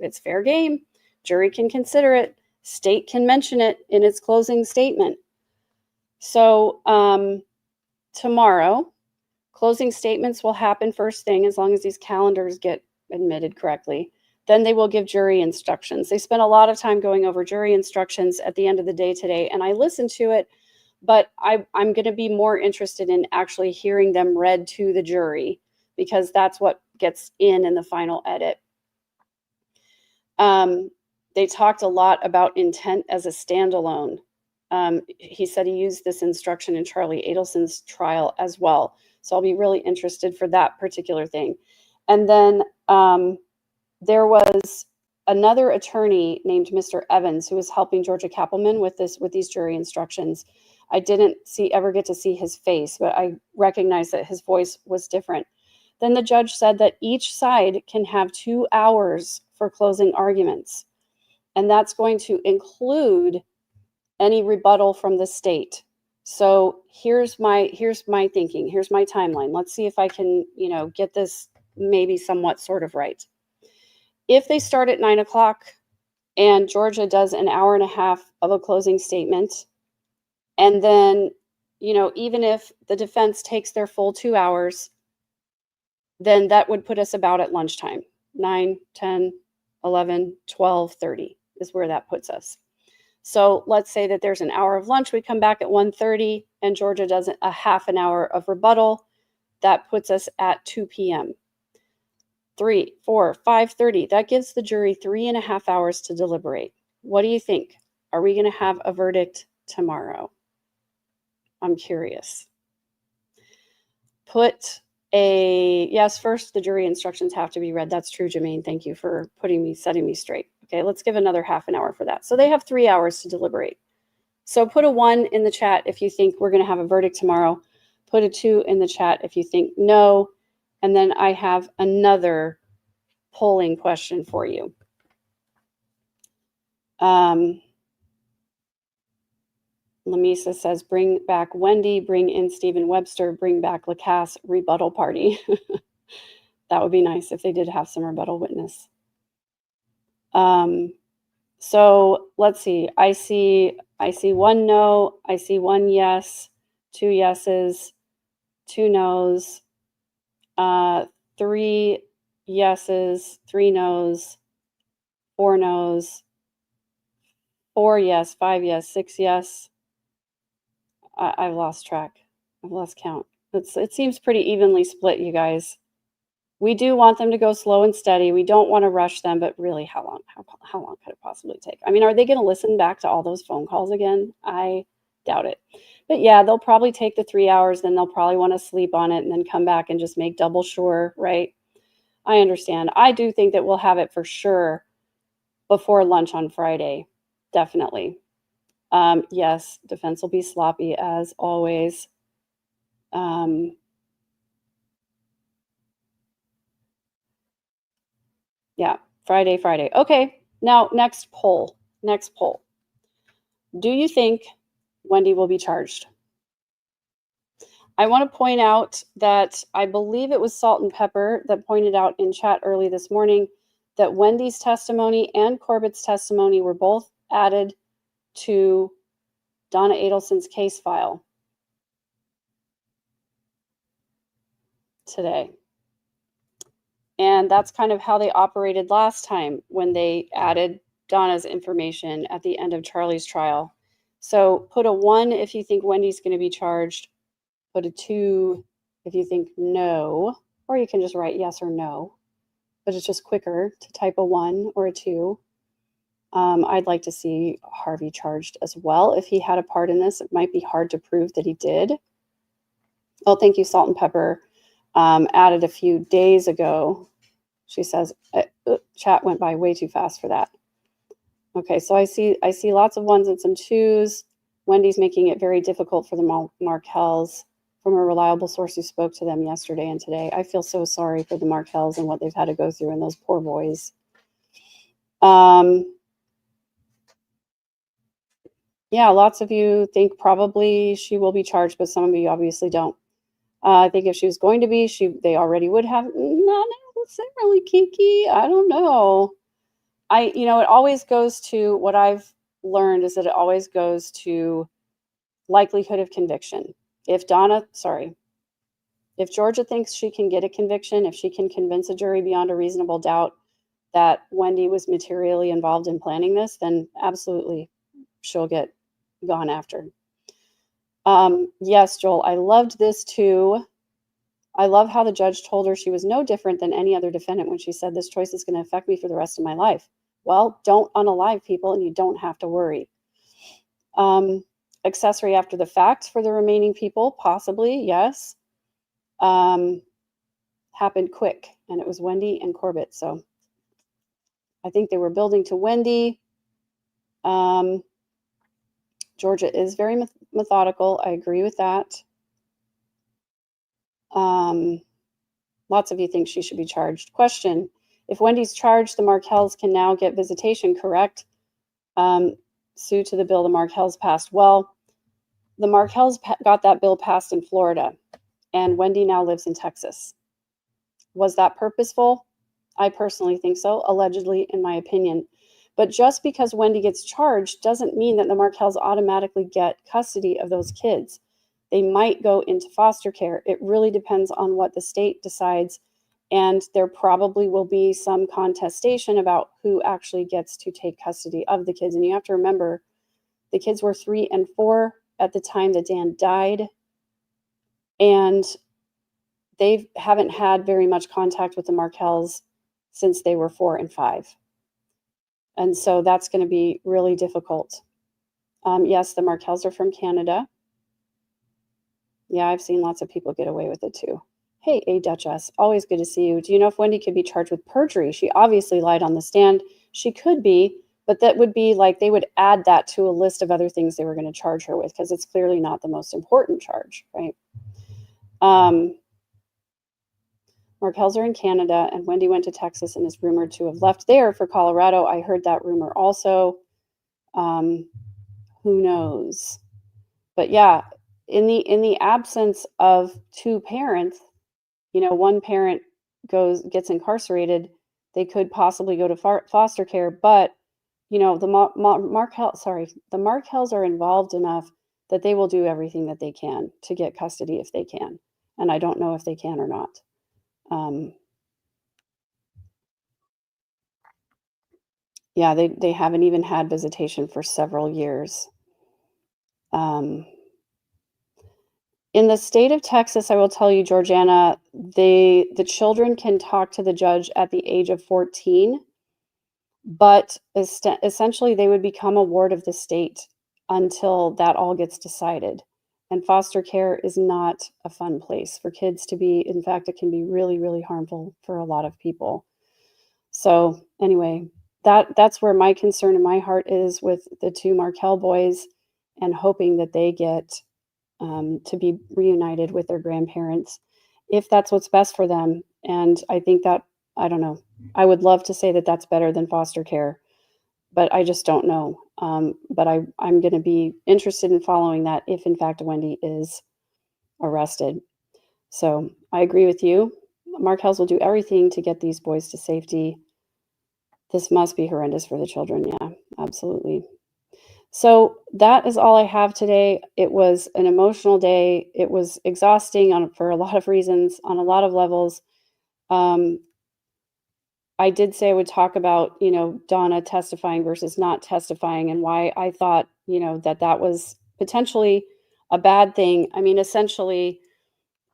it's fair game. Jury can consider it. State can mention it in its closing statement. So tomorrow, closing statements will happen first thing, as long as these calendars get admitted correctly. Then they will give jury instructions. They spent a lot of time going over jury instructions at the end of the day today, and I listened to it, but I'm going to be more interested in actually hearing them read to the jury, because that's what gets in the final edit. They talked a lot about intent as a standalone. He said he used this instruction in Charlie Adelsen's trial as well. So I'll be really interested for that particular thing. And then there was another attorney named Mr. Evans who was helping Georgia Kappelman with these jury instructions. I didn't ever get to see his face, but I recognized that his voice was different. Then the judge said that each side can have 2 hours for closing arguments. And that's going to include any rebuttal from the state. So here's my thinking. Here's my timeline. Let's see if I can, get this maybe somewhat sort of right. If they start at 9 o'clock and Georgia does an hour and a half of a closing statement, and then, even if the defense takes their full 2 hours, then that would put us about at lunchtime. 9, 10, 11, 12:30 is where that puts us. So let's say that there's an hour of lunch. We come back at 1:30 and Georgia does a half an hour of rebuttal. That puts us at 2 p.m. 3, 4, 5:30. That gives the jury 3.5 hours to deliberate. What do you think? Are we going to have a verdict tomorrow? I'm curious. Yes, first the jury instructions have to be read. That's true, Jermaine. Thank you for setting me straight. Okay, let's give another half an hour for that. So they have 3 hours to deliberate. So put a 1 in the chat if you think we're going to have a verdict tomorrow. Put a 2 in the chat if you think no. And then I have another polling question for you. Lamisa says, bring back Wendy, bring in Stephen Webster, bring back Lacasse, rebuttal party. That would be nice if they did have some rebuttal witness. So let's see. I see 1 no. I see 1 yes, 2 yeses, 2 no's, 3 yeses, 3 no's, 4 no's, 4 yes, 5 yes, 6 yes. I've lost track. I've lost count. It seems pretty evenly split, you guys. We do want them to go slow and steady. We don't want to rush them, but really, how long could it possibly take? I mean, are they going to listen back to all those phone calls again? I doubt it. But yeah, they'll probably take the 3 hours, then they'll probably want to sleep on it and then come back and just make double sure, right? I understand. I do think that we'll have it for sure before lunch on Friday. Definitely. Yes, defense will be sloppy as always. Yeah, Friday. Okay, now next poll. Do you think Wendy will be charged? I want to point out that I believe it was Salt and Pepper that pointed out in chat early this morning that Wendy's testimony and Corbett's testimony were both added to Donna Adelsen's case file today. And that's kind of how they operated last time when they added Donna's information at the end of Charlie's trial. So put a 1 if you think Wendy's going to be charged, put a 2 if you think no, or you can just write yes or no, but it's just quicker to type a 1 or a 2. I'd like to see Harvey charged as well. If he had a part in this, it might be hard to prove that he did. Oh, thank you, Salt and Pepper. Added a few days ago. She says, chat went by way too fast for that. Okay, so I see lots of 1s and some 2s. Wendy's making it very difficult for the Markells, from a reliable source who spoke to them yesterday and today. I feel so sorry for the Markells and what they've had to go through and those poor boys. Yeah, lots of you think probably she will be charged, but some of you obviously don't. I think if she was going to be, they already would have. Not necessarily, Kiki. I don't know. It always goes to what I've learned is that it always goes to likelihood of conviction. If Georgia thinks she can get a conviction, if she can convince a jury beyond a reasonable doubt that Wendy was materially involved in planning this, then absolutely she'll get gone after. Yes, Joel, I loved this too. I love how the judge told her she was no different than any other defendant when she said, this choice is going to affect me for the rest of my life. Well, don't unalive people and you don't have to worry. Accessory after the fact for the remaining people, possibly, yes. Happened quick, and it was Wendy and Corbett. So I think they were building to Wendy. Georgia is very methodical. I agree with that. Lots of you think she should be charged. Question: if Wendy's charged, the Markells can now get visitation, correct? Sue to the bill the Markells passed. Well, the Markells got that bill passed in Florida, and Wendy now lives in Texas. Was that purposeful? I personally think so, allegedly, in my opinion. But just because Wendy gets charged doesn't mean that the Markells automatically get custody of those kids. They might go into foster care. It really depends on what the state decides. And there probably will be some contestation about who actually gets to take custody of the kids. And you have to remember, the kids were 3 and 4 at the time that Dan died. And they haven't had very much contact with the Markells since they were 4 and 5. And so that's going to be really difficult. Yes, the Markells are from Canada. Yeah, I've seen lots of people get away with it too. Hey, A Duchess, always good to see you. Do you know if Wendy could be charged with perjury? She obviously lied on the stand. She could be, but that would be like they would add that to a list of other things they were going to charge her with because it's clearly not the most important charge, right? Markells are in Canada, and Wendy went to Texas and is rumored to have left there for Colorado. I heard that rumor also. Who knows? But yeah, in the absence of two parents, one parent gets incarcerated, they could possibly go to foster care. But the Markells are involved enough that they will do everything that they can to get custody if they can, and I don't know if they can or not. Yeah, they haven't even had visitation for several years. In the state of Texas, I will tell you, Georgiana, the children can talk to the judge at the age of 14, but essentially they would become a ward of the state until that all gets decided. And foster care is not a fun place for kids to be. In fact, it can be really, really harmful for a lot of people. So anyway, that's where my concern in my heart is with the two Markel boys, and hoping that they get to be reunited with their grandparents, if that's what's best for them. And I think that, I don't know, I would love to say that that's better than foster care, but I just don't know. But I'm going to be interested in following that if, in fact, Wendy is arrested. So I agree with you. Markels will do everything to get these boys to safety. This must be horrendous for the children. Yeah, absolutely. So that is all I have today. It was an emotional day. It was exhausting for a lot of reasons, on a lot of levels. I did say I would talk about, Donna testifying versus not testifying, and why I thought, that was potentially a bad thing. I mean, essentially,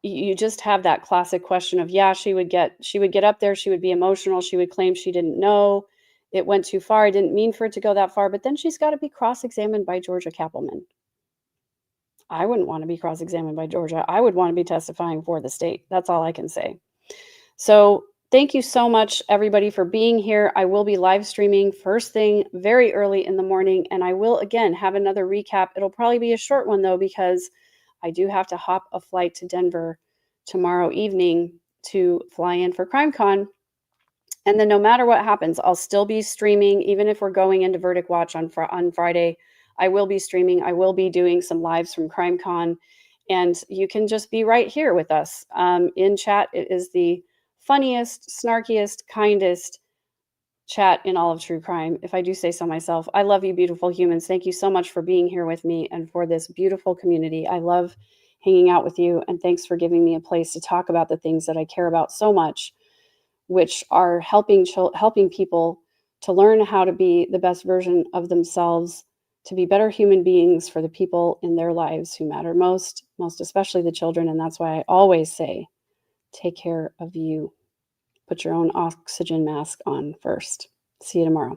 you just have that classic question of, yeah, she would get up there, she would be emotional, she would claim she didn't know, it went too far, I didn't mean for it to go that far, but then she's got to be cross-examined by Georgia Kappelman. I wouldn't want to be cross-examined by Georgia. I would want to be testifying for the state. That's all I can say. So thank you so much, everybody, for being here. I will be live streaming first thing very early in the morning, and I will, again, have another recap. It'll probably be a short one, though, because I do have to hop a flight to Denver tomorrow evening to fly in for CrimeCon. And then no matter what happens, I'll still be streaming. Even if we're going into Verdict Watch on Friday, I will be streaming. I will be doing some lives from CrimeCon. And you can just be right here with us in chat. It is the funniest, snarkiest, kindest chat in all of true crime, if I do say so myself. I love you, beautiful humans. Thank you so much for being here with me and for this beautiful community. I love hanging out with you, and thanks for giving me a place to talk about the things that I care about so much, which are helping people to learn how to be the best version of themselves, to be better human beings for the people in their lives who matter most especially the children. And that's why I always say, take care of you. Put your own oxygen mask on first. See you tomorrow.